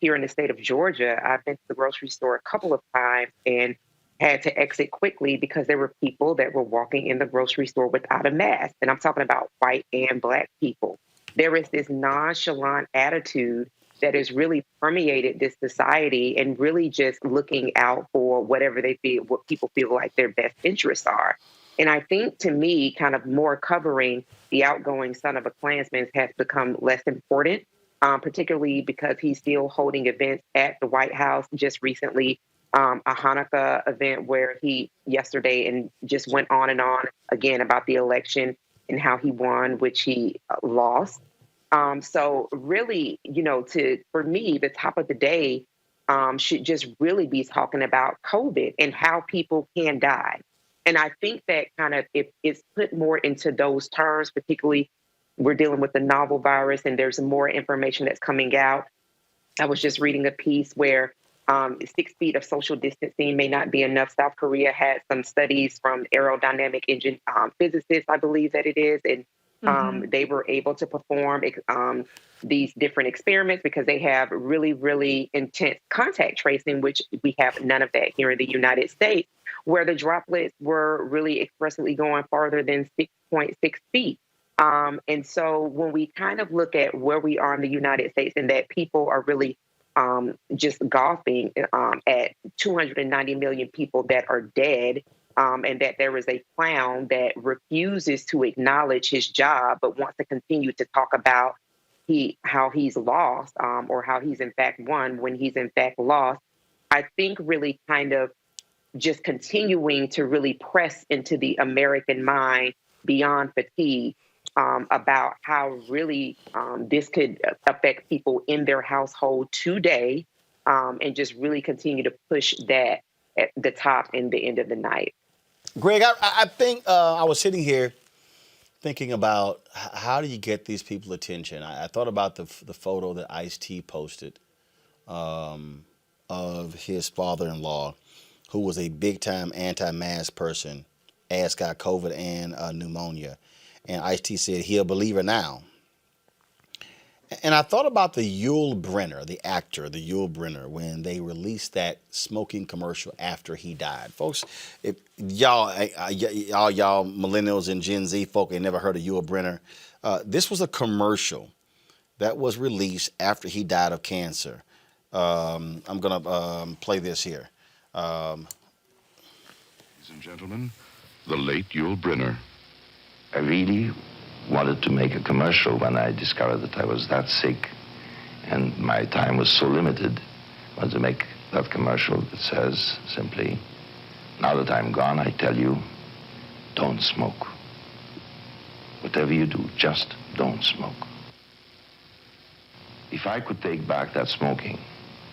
here in the state of Georgia, I've been to the grocery store a couple of times and had to exit quickly because there were people that were walking in the grocery store without a mask. And I'm talking about white and Black people. There is this nonchalant attitude that has really permeated this society, and really just looking out for whatever they feel, what people feel like their best interests are. And I think, to me, kind of more covering the outgoing son of a Klansman has become less important, particularly because he's still holding events at the White House. Just recently, a Hanukkah event where he yesterday and just went on and on again about the election and how he won, which he lost. So really, for me, the top of the day should just really be talking about COVID and how people can die. And I think that kind of, if it's put more into those terms, particularly we're dealing with the novel virus and there's more information that's coming out. I was just reading a piece where 6 feet of social distancing may not be enough. South Korea had some studies from aerodynamic engine physicists, I believe that it is, and they were able to perform these different experiments because they have really, really intense contact tracing, which we have none of that here in the United States, where the droplets were really expressly going farther than 6.6 feet. And so when we kind of look at where we are in the United States and that people are really just golfing at 290 million people that are dead, and that there is a clown that refuses to acknowledge his job, but wants to continue to talk about how he's lost or how he's in fact won when he's in fact lost. I think really kind of just continuing to really press into the American mind beyond fatigue about how really this could affect people in their household today, and just really continue to push that at the top and the end of the night. Greg, I think I was sitting here thinking about how do you get these people attention. I thought about the photo that Ice-T posted of his father-in-law, who was a big-time anti-mask person, Ass got COVID and pneumonia. And Ice-T said he a believer now. And I thought about the Yul Brynner, the actor, the Yul Brynner, when they released that smoking commercial after he died. Folks, if y'all millennials and Gen Z folk ain't never heard of Yul Brynner, this was a commercial that was released after he died of cancer. I'm going to play this here. Ladies and gentlemen, the late Yul Brynner. I really wanted to make a commercial when I discovered that I was that sick and my time was so limited. I wanted to make that commercial that says simply, now that I'm gone, I tell you, don't smoke. Whatever you do, just don't smoke. If I could take back that smoking,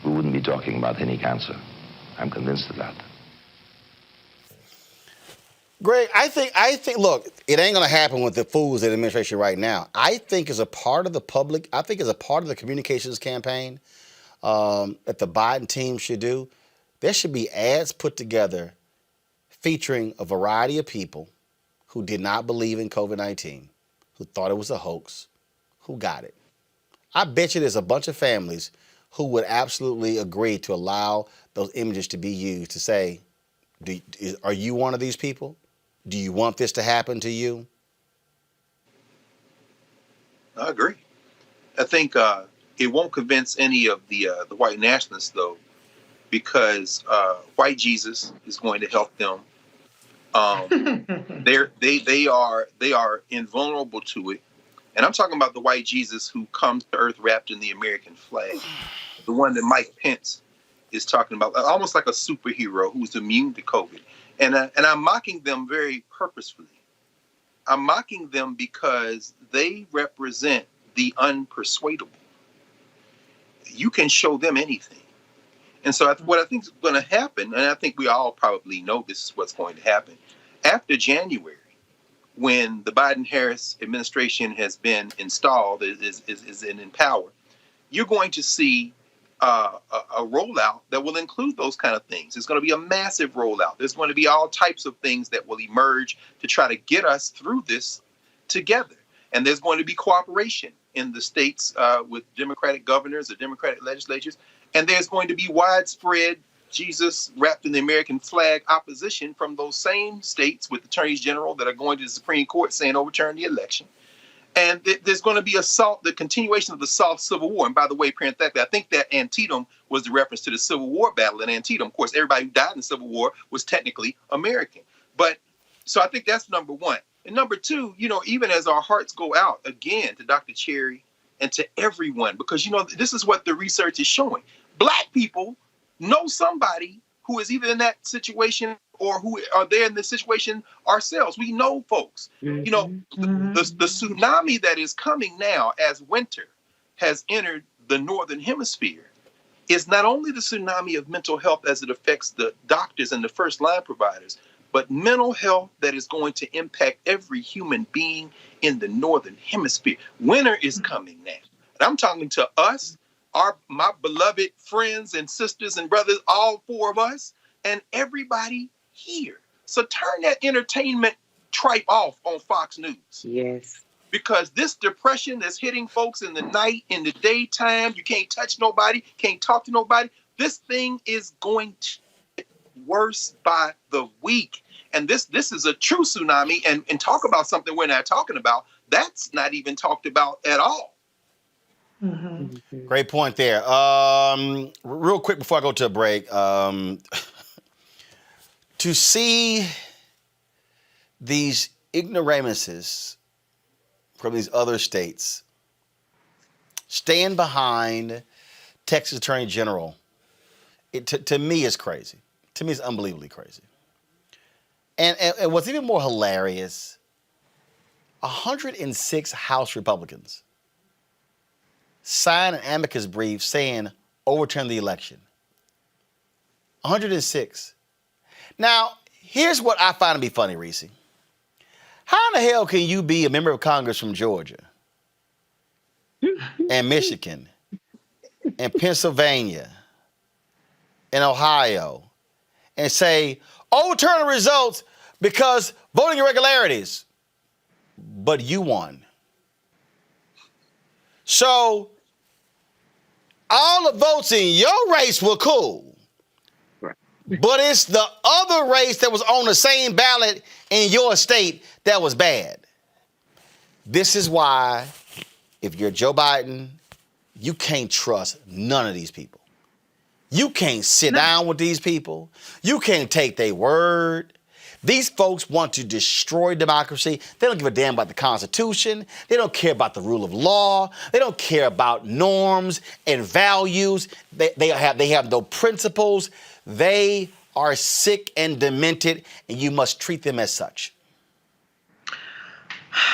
we wouldn't be talking about any cancer. I'm convinced of that. Greg, I think, look, it ain't going to happen with the fools in the administration right now. I think as a part of the public, I think as a part of the communications campaign that the Biden team should do, there should be ads put together featuring a variety of people who did not believe in COVID-19, who thought it was a hoax, who got it. I bet you there's a bunch of families who would absolutely agree to allow those images to be used to say, are you one of these people? Do you want this to happen to you? I agree. I think it won't convince any of the white nationalists, though, because white Jesus is going to help them. They are invulnerable to it, and I'm talking about the white Jesus who comes to earth wrapped in the American flag, the one that Mike Pence is talking about, almost like a superhero who's immune to COVID. And I'm mocking them very purposefully. I'm mocking them because they represent the unpersuadable. You can show them anything. And so what I think is going to happen, and I think we all probably know this is what's going to happen, after January, when the Biden-Harris administration has been installed, is in power, you're going to see a rollout that will include those kind of things. It's going to be a massive rollout. There's going to be all types of things that will emerge to try to get us through this together. And there's going to be cooperation in the states with Democratic governors or Democratic legislatures. And there's going to be widespread Jesus wrapped in the American flag opposition from those same states with attorneys general that are going to the Supreme Court saying overturn the election. And there's going to be the continuation of the soft Civil War. And by the way, parenthetically, I think that Antietam was the reference to the Civil War battle in Antietam. Of course, everybody who died in the Civil War was technically American. But so I think that's number one. And number two, even as our hearts go out again to Dr. Cherry and to everyone, because, this is what the research is showing. Black people know somebody who is either in that situation or who are there in this situation ourselves. We know folks. The tsunami that is coming now as winter has entered the northern hemisphere is not only the tsunami of mental health as it affects the doctors and the first line providers, but mental health that is going to impact every human being in the northern hemisphere. Winter is coming now. And I'm talking to us, my beloved friends and sisters and brothers, all four of us, and everybody here. So turn that entertainment tripe off on Fox News. Yes. Because this depression that's hitting folks in the night, in the daytime, you can't touch nobody, can't talk to nobody. This thing is going to get worse by the week. And this is a true tsunami. And talk about something we're not talking about. That's not even talked about at all. Mm-hmm. Great point there. Real quick before I go to a break, to see these ignoramuses from these other states stand behind Texas Attorney General, to me is crazy. To me, it's unbelievably crazy. And what's even more hilarious, 106 House Republicans signed an amicus brief saying overturn the election. 106. Now, here's what I find to be funny, Reese. How in the hell can you be a member of Congress from Georgia and Michigan and Pennsylvania and Ohio and say, overturn the results because voting irregularities, but you won. So all the votes in your race were cool, but it's the other race that was on the same ballot in your state that was bad. This is why, if you're Joe Biden, you can't trust none of these people. You can't sit down with these people. You can't take their word. These folks want to destroy democracy. They don't give a damn about the Constitution. They don't care about the rule of law. They don't care about norms and values. They have no principles. They are sick and demented, and you must treat them as such.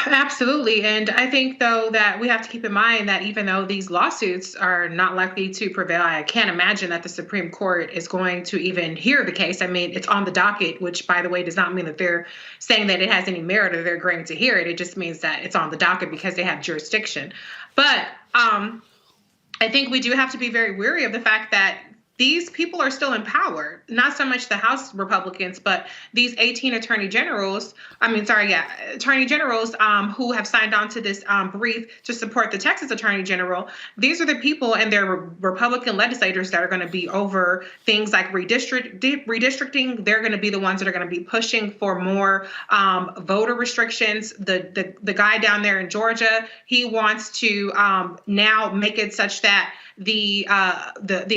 Absolutely. And I think, though, that we have to keep in mind that even though these lawsuits are not likely to prevail, I can't imagine that the Supreme Court is going to even hear the case. I mean, it's on the docket, which, by the way, does not mean that they're saying that it has any merit or they're agreeing to hear it. It just means that it's on the docket because they have jurisdiction. But I think we do have to be very wary of the fact that these people are still in power, not so much the House Republicans, but these 18 attorney generals who have signed on to this brief to support the Texas Attorney General. These are the people and their Republican legislators that are going to be over things like redistricting. They're going to be the ones that are going to be pushing for more voter restrictions. The guy down there in Georgia, he wants to now make it such that the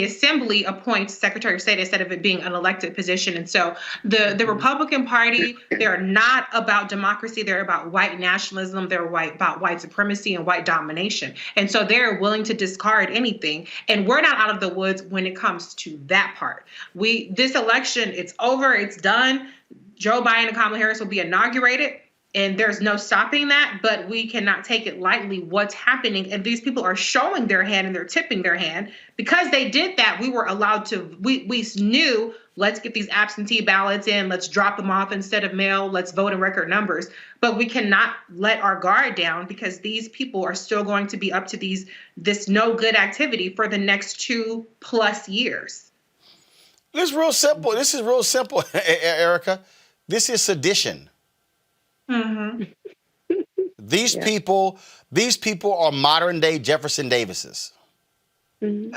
assembly appoints Secretary of State instead of it being an elected position. And so the Republican Party, they're not about democracy. They're about white nationalism. They're about white supremacy and white domination. And so they're willing to discard anything. And we're not out of the woods when it comes to that part. This election, it's over. It's done. Joe Biden and Kamala Harris will be inaugurated. And there's no stopping that, but we cannot take it lightly what's happening. And these people are showing their hand and they're tipping their hand. Because they did that, we were allowed to, we knew, let's get these absentee ballots in, let's drop them off instead of mail, let's vote in record numbers. But we cannot let our guard down because these people are still going to be up to this no good activity for the next 2+ years. This is real simple, Erica. This is sedition. Mm-hmm. These people are modern day Jefferson Davises. Mm-hmm.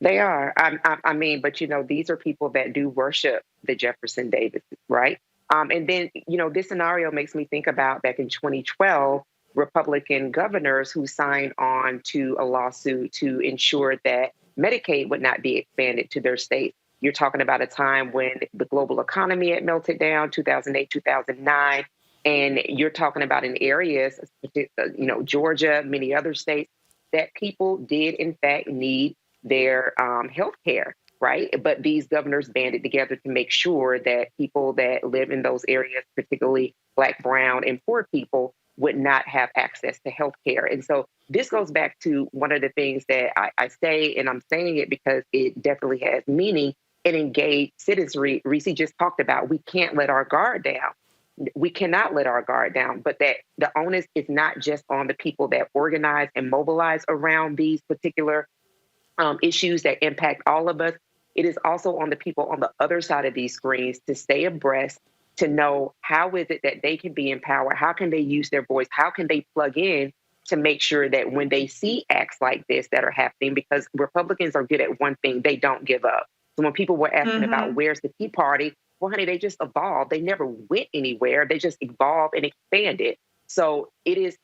They are. I mean, but these are people that do worship the Jefferson Davises, right? And then, this scenario makes me think about back in 2012, Republican governors who signed on to a lawsuit to ensure that Medicaid would not be expanded to their state. You're talking about a time when the global economy had melted down, 2008, 2009. And you're talking about in areas, Georgia, many other states, that people did, in fact, need their health care, right? But these governors banded together to make sure that people that live in those areas, particularly Black, brown, and poor people, would not have access to health care. And so this goes back to one of the things that I say, and I'm saying it because it definitely has meaning, and engaged citizenry. Reese just talked about, we can't let our guard down. We cannot let our guard down, but that the onus is not just on the people that organize and mobilize around these particular issues that impact all of us. It is also on the people on the other side of these screens to stay abreast, to know how is it that they can be empowered, how can they use their voice, how can they plug in to make sure that when they see acts like this that are happening, because Republicans are good at one thing, they don't give up. So when people were asking about where's the Tea Party, well, honey, they just evolved. They never went anywhere. They just evolved and expanded. So the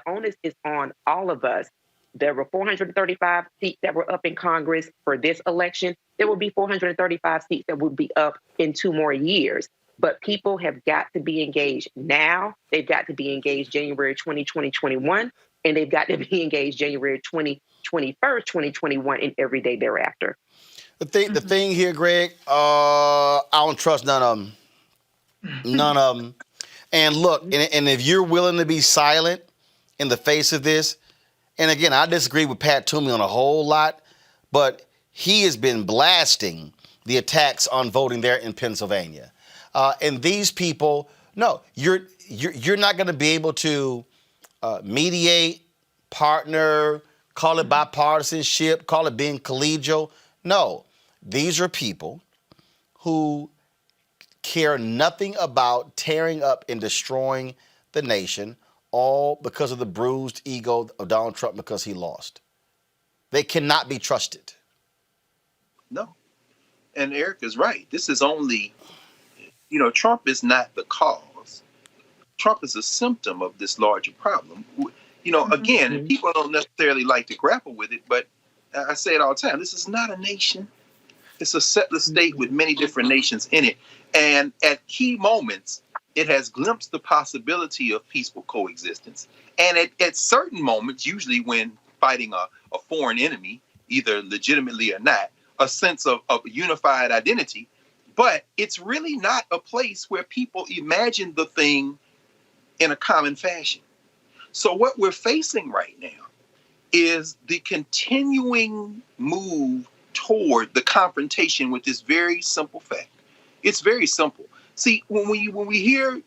onus is on all of us. There were 435 seats that were up in Congress for this election. There will be 435 seats that will be up in 2 more years. But people have got to be engaged now. They've got to be engaged January 2021, and they've got to be engaged January 21st, 2021, and every day thereafter. The thing here, Greg, I don't trust none of them. None of them. And look, and if you're willing to be silent in the face of this, and again, I disagree with Pat Toomey on a whole lot, but he has been blasting the attacks on voting there in Pennsylvania. And these people, no, you're not going to be able to mediate, partner, call it bipartisanship, call it being collegial. No, these are people who care nothing about tearing up and destroying the nation, all because of the bruised ego of Donald Trump because he lost. They cannot be trusted. No. And Eric is right. This is only, Trump is not the cause. Trump is a symptom of this larger problem. Again, and people don't necessarily like to grapple with it, but I say it all the time. This is not a nation. It's a settler state with many different nations in it. And at key moments, it has glimpsed the possibility of peaceful coexistence. And at certain moments, usually when fighting a foreign enemy, either legitimately or not, a sense of unified identity. But it's really not a place where people imagine the thing in a common fashion. So what we're facing right now is the continuing move toward the confrontation with this very simple fact. It's very simple. See, when we hear,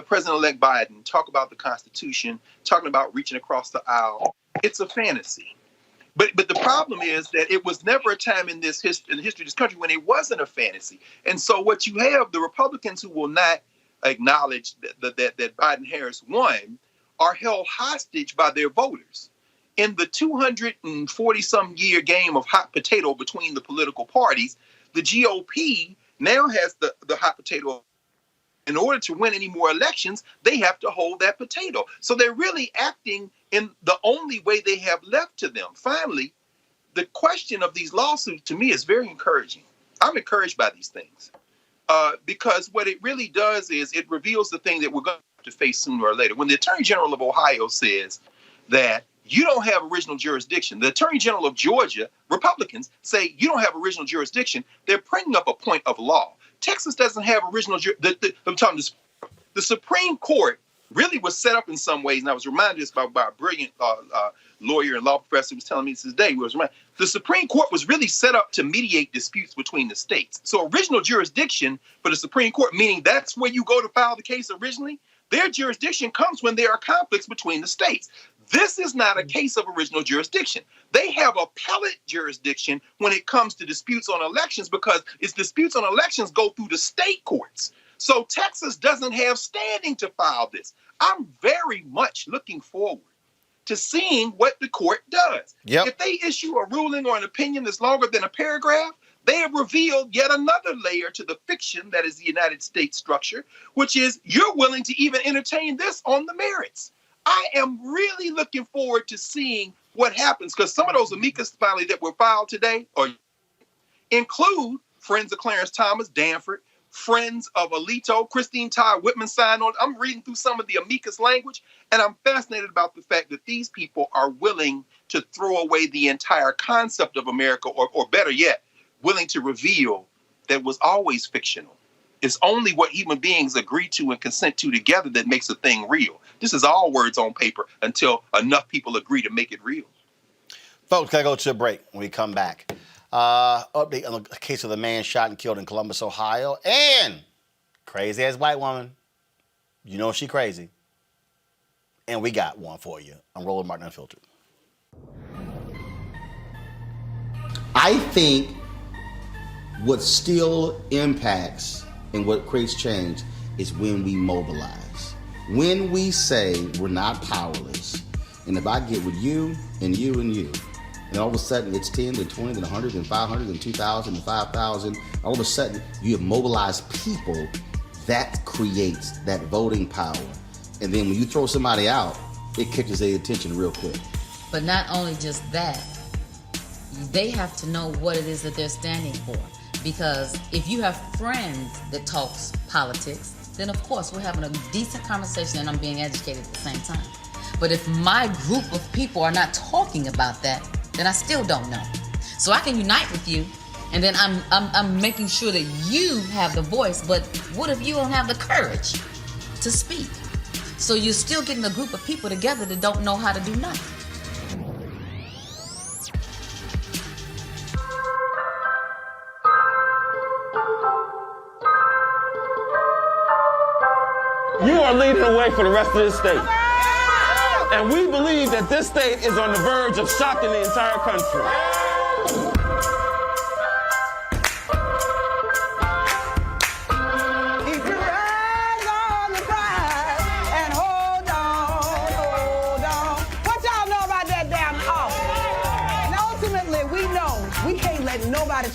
President-elect Biden talk about the Constitution, talking about reaching across the aisle, it's a fantasy. But the problem is that it was never a time in the history of this country when it wasn't a fantasy. And so what you have, the Republicans who will not acknowledge that Biden-Harris won are held hostage by their voters. In the 240-some year game of hot potato between the political parties, the GOP now has the hot potato. In order to win any more elections, they have to hold that potato. So they're really acting in the only way they have left to them. Finally, the question of these lawsuits to me is very encouraging. I'm encouraged by these things because what it really does is it reveals the thing that we're going to have to face sooner or later. When the Attorney General of Ohio says that you don't have original jurisdiction, the Attorney General of Georgia, Republicans, say you don't have original jurisdiction, they're bringing up a point of law. Texas doesn't have original jurisdiction. The Supreme Court really was set up in some ways, and I was reminded this by a brilliant lawyer and law professor who was telling me this today. The Supreme Court was really set up to mediate disputes between the states. So original jurisdiction for the Supreme Court, meaning that's where you go to file the case originally, their jurisdiction comes when there are conflicts between the states. This is not a case of original jurisdiction. They have appellate jurisdiction when it comes to disputes on elections because its disputes on elections go through the state courts. So Texas doesn't have standing to file this. I'm very much looking forward to seeing what the court does. Yep. If they issue a ruling or an opinion that's longer than a paragraph, they have revealed yet another layer to the fiction that is the United States structure, which is you're willing to even entertain this on the merits. I am really looking forward to seeing what happens because some of those amicus finally that were filed today include friends of Clarence Thomas, Danford, friends of Alito, Christine Todd Whitman signed on. I'm reading through some of the amicus language, and I'm fascinated about the fact that these people are willing to throw away the entire concept of America, or better yet, willing to reveal that was always fictional. It's only what human beings agree to and consent to together that makes a thing real. This is all words on paper until enough people agree to make it real. Folks, gotta go to a break when we come back. Update on the case of the man shot and killed in Columbus, Ohio, and crazy-ass white woman. You know she crazy. And we got one for you. I'm Roland Martin Unfiltered. I think what still impacts and what creates change is when we mobilize. When we say we're not powerless, and if I get with you and you and you, and all of a sudden it's 10 to 20 to 100 and 500 and 2,000 and 5,000, all of a sudden you have mobilized people, that creates that voting power. And then when you throw somebody out, it catches their attention real quick. But not only just that, they have to know what it is that they're standing for. Because if you have friends that talks politics, then of course we're having a decent conversation and I'm being educated at the same time. But if my group of people are not talking about that, then I still don't know. So I can unite with you, and then I'm making sure that you have the voice, but what if you don't have the courage to speak? So you're still getting a group of people together that don't know how to do nothing. You are leading the way for the rest of this state. And we believe that this state is on the verge of shocking the entire country.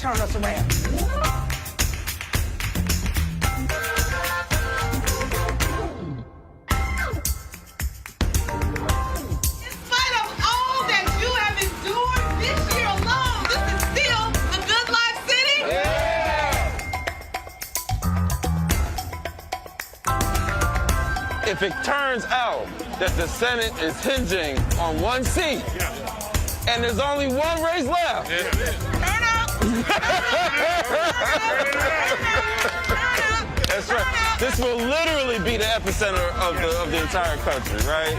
turn us around. If it turns out that the Senate is hinging on one seat and there's only one race left, that's right. This will literally be the epicenter of the entire country, right?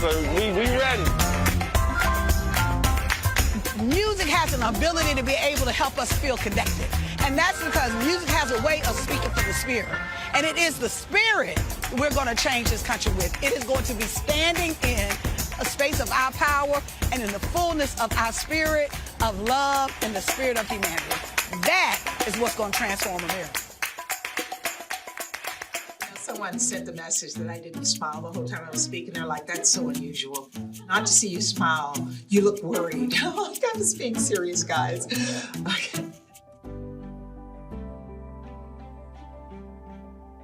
So we ready. Music has an ability to be able to help us feel connected. And that's because music has a way of speaking for the spirit. And it is the spirit we're going to change this country with. It is going to be standing in a space of our power and in the fullness of our spirit of love and the spirit of humanity. That is what's going to transform America. Someone sent the message that I didn't smile the whole time I was speaking. They're like, that's so unusual. Not to see you smile. You look worried. I was being serious, guys. Okay.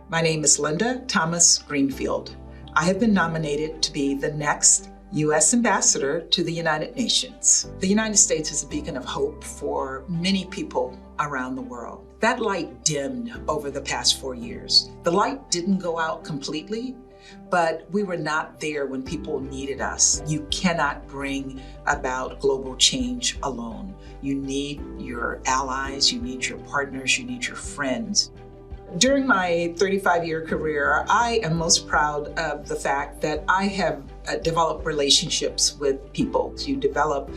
My name is Linda Thomas Greenfield. I have been nominated to be the next U.S. Ambassador to the United Nations. The United States is a beacon of hope for many people around the world. That light dimmed over the past 4 years. The light didn't go out completely, but we were not there when people needed us. You cannot bring about global change alone. You need your allies, you need your partners, you need your friends. During my 35-year career, I am most proud of the fact that I have developed relationships with people. You develop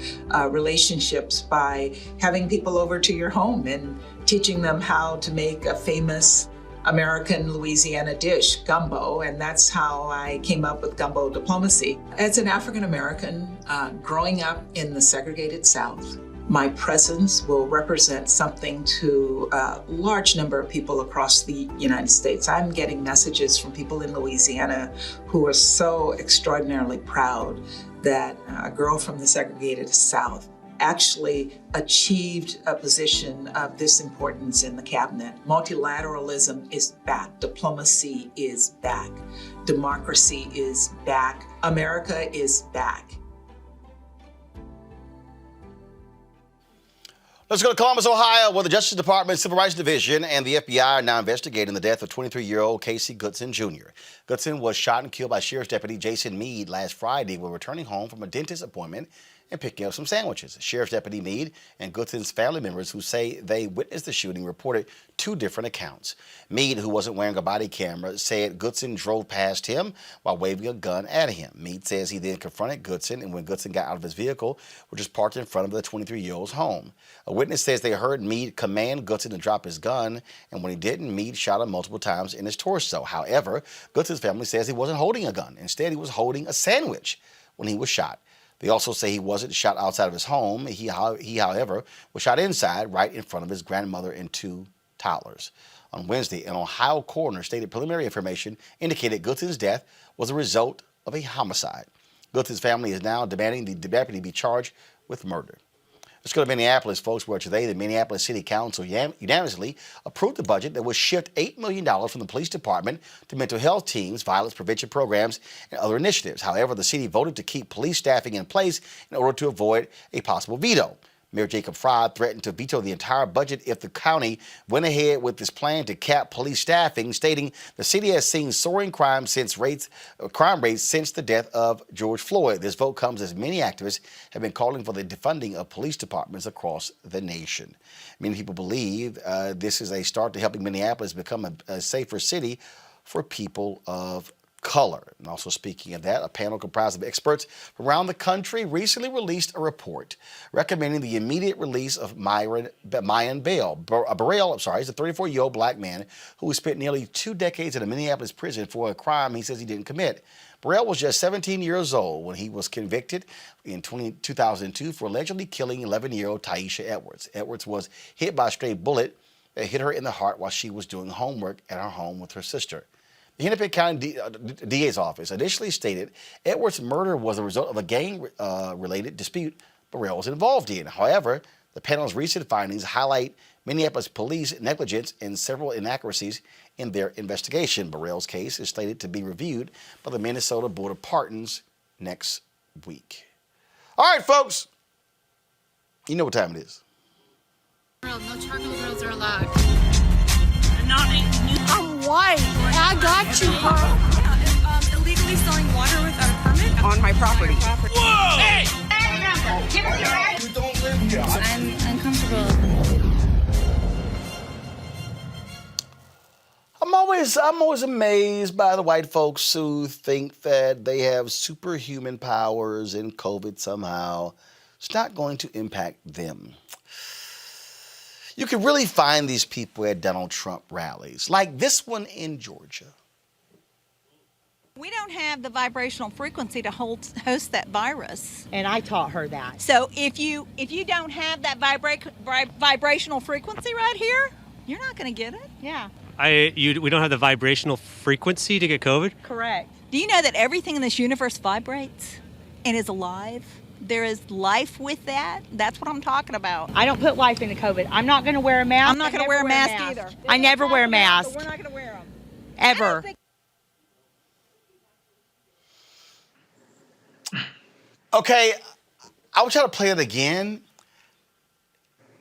relationships by having people over to your home and teaching them how to make a famous American Louisiana dish, gumbo, and that's how I came up with gumbo diplomacy. As an African American growing up in the segregated South, my presence will represent something to a large number of people across the United States. I'm getting messages from people in Louisiana who are so extraordinarily proud that a girl from the segregated South actually achieved a position of this importance in the cabinet. Multilateralism is back. Diplomacy is back. Democracy is back. America is back. Let's go to Columbus, Ohio, where the Justice Department Civil Rights Division and the FBI are now investigating the death of 23-year-old Casey Goodson Jr. Goodson was shot and killed by Sheriff's Deputy Jason Meade last Friday while returning home from a dentist appointment and picking up some sandwiches. Sheriff's Deputy Meade and Goodson's family members who say they witnessed the shooting reported two different accounts. Meade, who wasn't wearing a body camera, said Goodson drove past him while waving a gun at him. Meade says he then confronted Goodson, and when Goodson got out of his vehicle, which was parked in front of the 23-year-old's home. A witness says they heard Meade command Goodson to drop his gun, and when he didn't, Meade shot him multiple times in his torso. However, Goodson's family says he wasn't holding a gun. Instead, he was holding a sandwich when he was shot. They also say he wasn't shot outside of his home. He, however, was shot inside, right in front of his grandmother and two toddlers. On Wednesday, an Ohio coroner stated preliminary information indicated Goodson's death was a result of a homicide. Goodson's family is now demanding the deputy be charged with murder. Let's go to Minneapolis, folks, where today the Minneapolis City Council unanimously approved the budget that would shift $8 million from the police department to mental health teams, violence prevention programs, and other initiatives. However, the city voted to keep police staffing in place in order to avoid a possible veto. Mayor Jacob Fry threatened to veto the entire budget if the county went ahead with this plan to cap police staffing, stating the city has seen soaring crime rates since the death of George Floyd. This vote comes as many activists have been calling for the defunding of police departments across the nation. Many people believe this is a start to helping Minneapolis become a safer city for people of color. And also speaking of that, a panel comprised of experts from around the country recently released a report recommending the immediate release of Mayan Burrell. Burrell is a 34-year-old black man who spent nearly 2 decades in a Minneapolis prison for a crime he says he didn't commit. Burrell was just 17 years old when he was convicted in 2002 for allegedly killing 11-year-old Taisha Edwards. Edwards was hit by a stray bullet that hit her in the heart while she was doing homework at her home with her sister. The Hennepin County DA's office initially stated Edwards' murder was a result of a gang-related dispute Burrell was involved in. However, The panel's recent findings highlight Minneapolis police negligence and several inaccuracies in their investigation. Burrell's case is slated to be reviewed by the Minnesota Board of Pardons next week. All right, folks. You know what time it is. No charcoal grills are allowed. I'm white. I got you, bro. Illegally selling water without a permit on my property. Whoa! Hey! You don't live here. I'm uncomfortable. I'm always amazed by the white folks who think that they have superhuman powers and COVID somehow is not going to impact them. You can really find these people at Donald Trump rallies, like this one in Georgia. We don't have the vibrational frequency to host that virus. And I taught her that. So if you don't have that vibrational frequency right here, you're not going to get it. Yeah. We don't have the vibrational frequency to get COVID? Correct. Do you know that everything in this universe vibrates and is alive? There is life with that. That's what I'm talking about. I don't put life into COVID. I'm not going to wear a mask. I'm not going to wear a mask either. I never wear a mask. We're not going to wear them. Ever. Okay, I want y'all to play it again.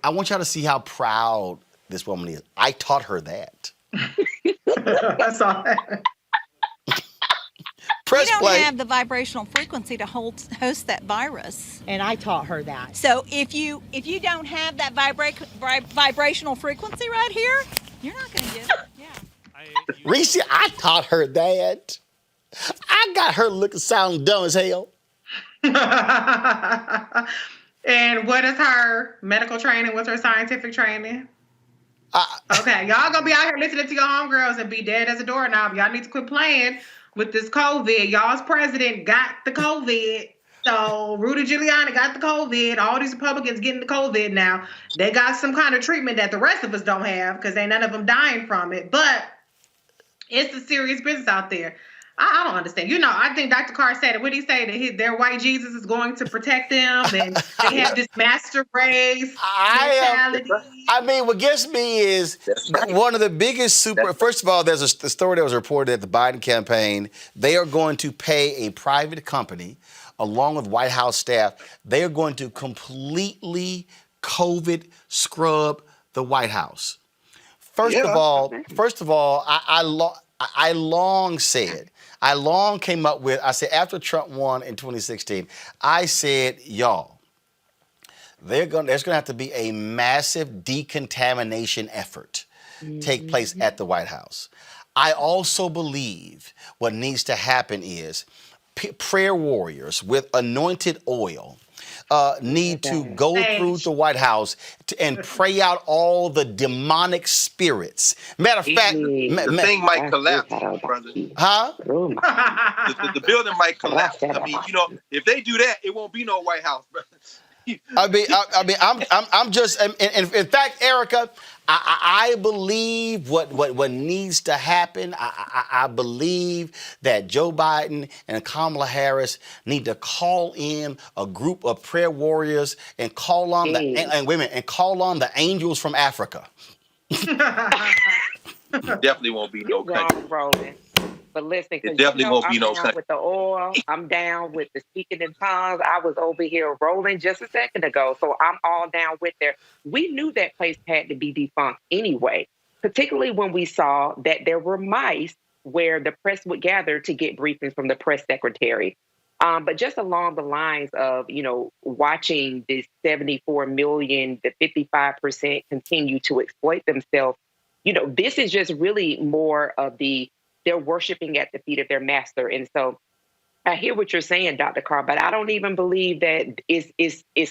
I want y'all to see how proud this woman is. I taught her that. I saw that. Press we don't play. have the vibrational frequency to host that virus. And I taught her that. So if you don't have that vibrational frequency right here, you're not going to get it. Yeah. Reese, I taught her that. I got her looking sounding dumb as hell. And what is her medical training? What's her scientific training? Okay, y'all gonna be out here listening to your homegirls and be dead as a doorknob. Y'all need to quit playing with this COVID. Y'all's president got the COVID. So Rudy Giuliani got the COVID. All these Republicans getting the COVID now. They got some kind of treatment that the rest of us don't have because ain't none of them dying from it. But it's a serious business out there. I don't understand. You know, I think Dr. Carr said it. What did he say? That their white Jesus is going to protect them, and they have this master race mentality. I mean, what gets me is one of the biggest First of all, there's a story that was reported at the Biden campaign. They are going to pay a private company, along with White House staff. They are going to completely COVID scrub the White House. First of all, I long came up with, I said, after Trump won in 2016, I said, y'all, there's going to have to be a massive decontamination effort take place at the White House. I also believe what needs to happen is prayer warriors with anointed oil need to go through the White House and pray out all the demonic spirits. Matter of fact, the thing might collapse, brother. Huh? The building might collapse. I mean, you know, if they do that, it won't be no White House, brother. I'm just, in fact, Erica, I believe what needs to happen. I believe that Joe Biden and Kamala Harris need to call in a group of prayer warriors and call on the angels from Africa. Definitely won't be no country. Roland. But listen, it definitely won't be no country. With the oil, I'm down with the speaking in tongues. I was over here rolling just a second ago, so I'm all down with there. We knew that place had to be defunct anyway, particularly when we saw that there were mice where the press would gather to get briefings from the press secretary. But just along the lines of, you know, watching this 74 million, the 55% continue to exploit themselves, you know, this is just really more of they're worshiping at the feet of their master. And so I hear what you're saying, Dr. Carr, but I don't even believe that is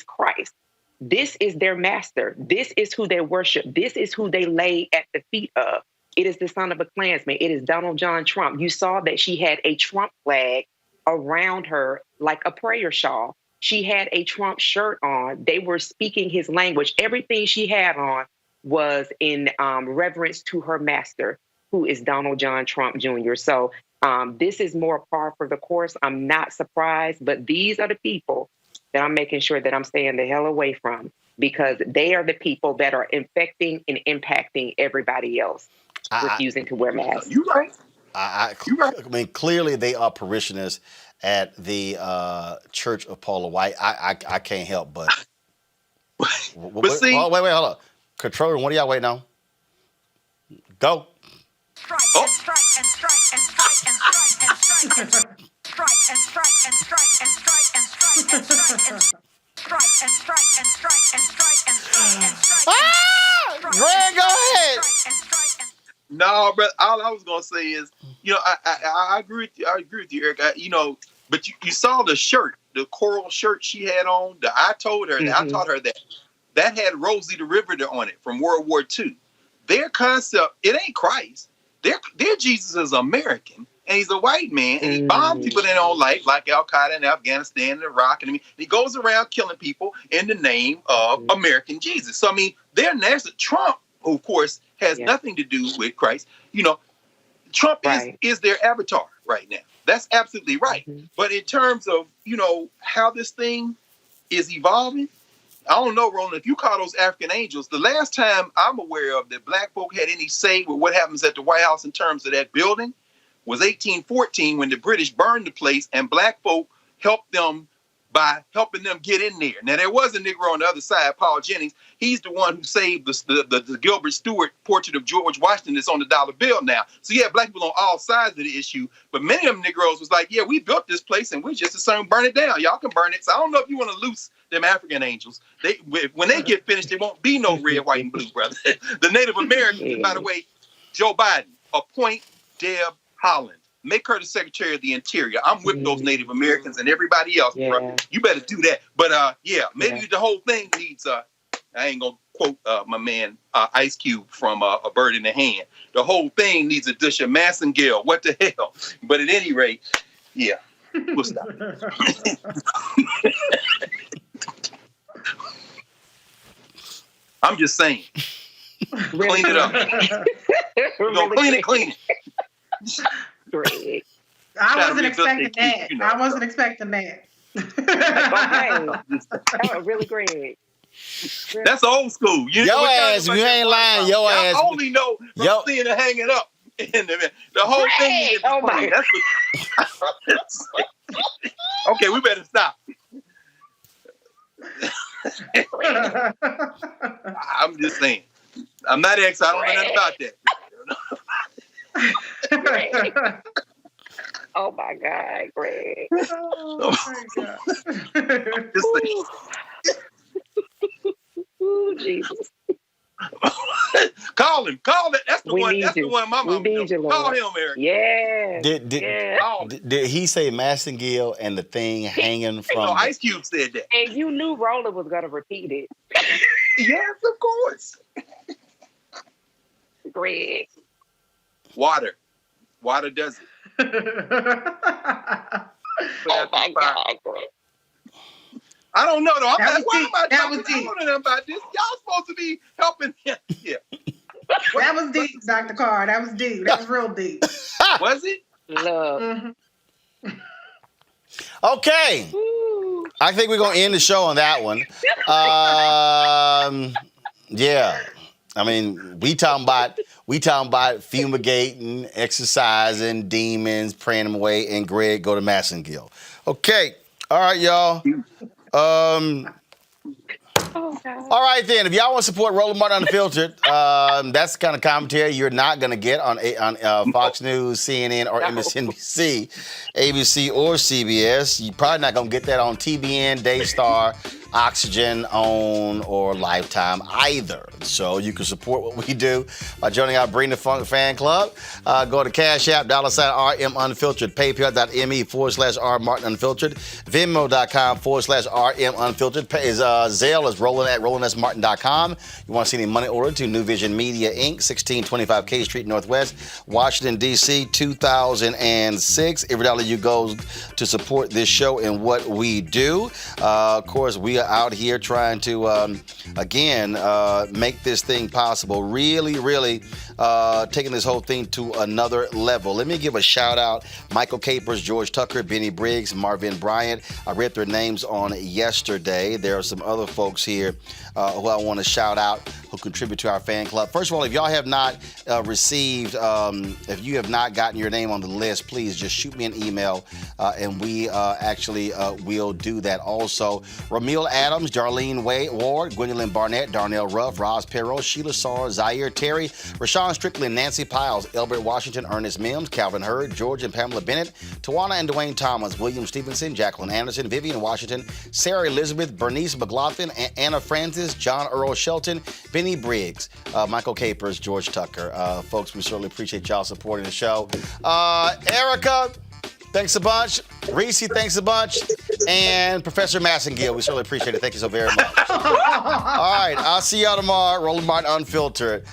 Christ. This is their master. This is who they worship. This is who they lay at the feet of. It is the son of a Klansman. It is Donald John Trump. You saw that she had a Trump flag around her like a prayer shawl. She had a Trump shirt on. They were speaking his language. Everything she had on was in reverence to her master, who is Donald John Trump Jr. So this is more par for the course. I'm not surprised, but these are the people that I'm making sure that I'm staying the hell away from, because they are the people that are infecting and impacting everybody else refusing to wear masks. You're right. You're right. I mean, clearly they are parishioners at the Church of Paula White. I can't help but. But see, wait, hold on. Controller, what are y'all waiting on? Go. Strike and strike and strike and strike and strike and strike and strike and strike and strike and strike and strike and strike and strike and strike and strike and strike and strike and strike. Greg, go ahead. No, but all I was gonna say is, I agree with you. I agree with you, Eric. But you saw the shirt, the coral shirt she had on. I told her that I taught her that had Rosie the Riveter on it from World War II. Their concept, it ain't Christ. Their Jesus is American, and he's a white man, and he bombs people they don't like Al Qaeda in Afghanistan and Iraq, and he goes around killing people in the name of American Jesus. So I mean, their national Trump, who of course has nothing to do with Christ. Trump is their avatar right now. That's absolutely right. But in terms of how this thing is evolving, I don't know, Roland, if you call those African angels, the last time I'm aware of that black folk had any say with what happens at the White House in terms of that building was 1814 when the British burned the place and black folk helped them by helping them get in there. Now, there was a Negro on the other side, Paul Jennings. He's the one who saved the Gilbert Stuart portrait of George Washington that's on the dollar bill now. So, yeah, black people on all sides of the issue. But many of them Negroes was like, yeah, we built this place and we just as soon burn it down. Y'all can burn it. So I don't know if you want to loose them African angels. When they get finished, there won't be no red, white, and blue, brother. The Native Americans, by the way, Joe Biden, appoint Deb Haaland. Make her the Secretary of the Interior. I'm with those Native Americans and everybody else, bro. You better do that. But maybe the whole thing needs I ain't gonna quote my man Ice Cube from A Bird in the Hand. The whole thing needs a dish of Massengale. What the hell? But at any rate, we'll stop. I'm just saying. Clean it up. You're gonna clean it. Great. I wasn't expecting that. I wasn't expecting that. Oh, really great. That's old school. Your ass, you ain't lying. Your ass. I only know from seeing it hanging up. The whole thing is funny. That's what. Okay, we better stop. I'm just saying. I'm not ex. I don't know nothing about that. Oh my God, Greg. Oh my God. Ooh, Jesus. Call him. That's the one. That's the one my mama knows. Call him, Eric. Yeah. Did he say Massengale and the thing hanging from? No, Ice Cube said that. And you knew Roland was gonna repeat it. Yes, of course. Greg. Water does it. Oh my God, Greg. I don't know though. That was I don't know nothing about this. Y'all supposed to be helping him. Yeah. That was deep, Dr. Carr. That was deep. That was real deep. Was it? Love. Mm-hmm. Okay. I think we're gonna end the show on that one. Yeah. I mean, we talking about fumigating, exercising, demons, praying them away, and Greg go to Massengale. Okay. All right, y'all. All right, then. If y'all want to support Roland Martin Unfiltered, that's the kind of commentary you're not going to get on Fox News, CNN, or MSNBC, ABC, or CBS. You're probably not going to get that on TBN, Daystar, Oxygen, OWN, or Lifetime either. So you can support what we do by joining our Bring the Funk fan club. Go to Cash App, $RM Unfiltered, PayPal.me/R Martin Unfiltered, Venmo.com/RM Unfiltered, Zelle is Roland@RolandSMartin.com. You want to see any money ordered to New Vision Media, Inc., 1625 K Street Northwest, Washington, D.C., 2006. Every dollar you goes to support this show and what we do. Of course, we are out here trying to, again, make this thing possible. Really, really taking this whole thing to another level. Let me give a shout out. Michael Capers, George Tucker, Benny Briggs, Marvin Bryant. I read their names on yesterday. There are some other folks here who I want to shout out who contribute to our fan club. First of all, if y'all have not received, if you have not gotten your name on the list, please just shoot me an email and we actually will do that. Also, Ramil Adams, Darlene Ward, Gwendolyn Barnett, Darnell Ruff, Roz Perot, Sheila Saar, Zaire Terry, Rashawn Strickland, Nancy Piles, Elbert Washington, Ernest Mims, Calvin Hurd, George and Pamela Bennett, Tawana and Dwayne Thomas, William Stevenson, Jacqueline Anderson, Vivian Washington, Sarah Elizabeth, Bernice McLaughlin, Anna Francis, John Earl Shelton, Benny Briggs, Michael Capers, George Tucker. Folks, we certainly appreciate y'all supporting the show. Erica, thanks a bunch. Reese, thanks a bunch. And Professor Massengill, we certainly appreciate it. Thank you so very much. All right, I'll see y'all tomorrow. Roland Martin Unfiltered.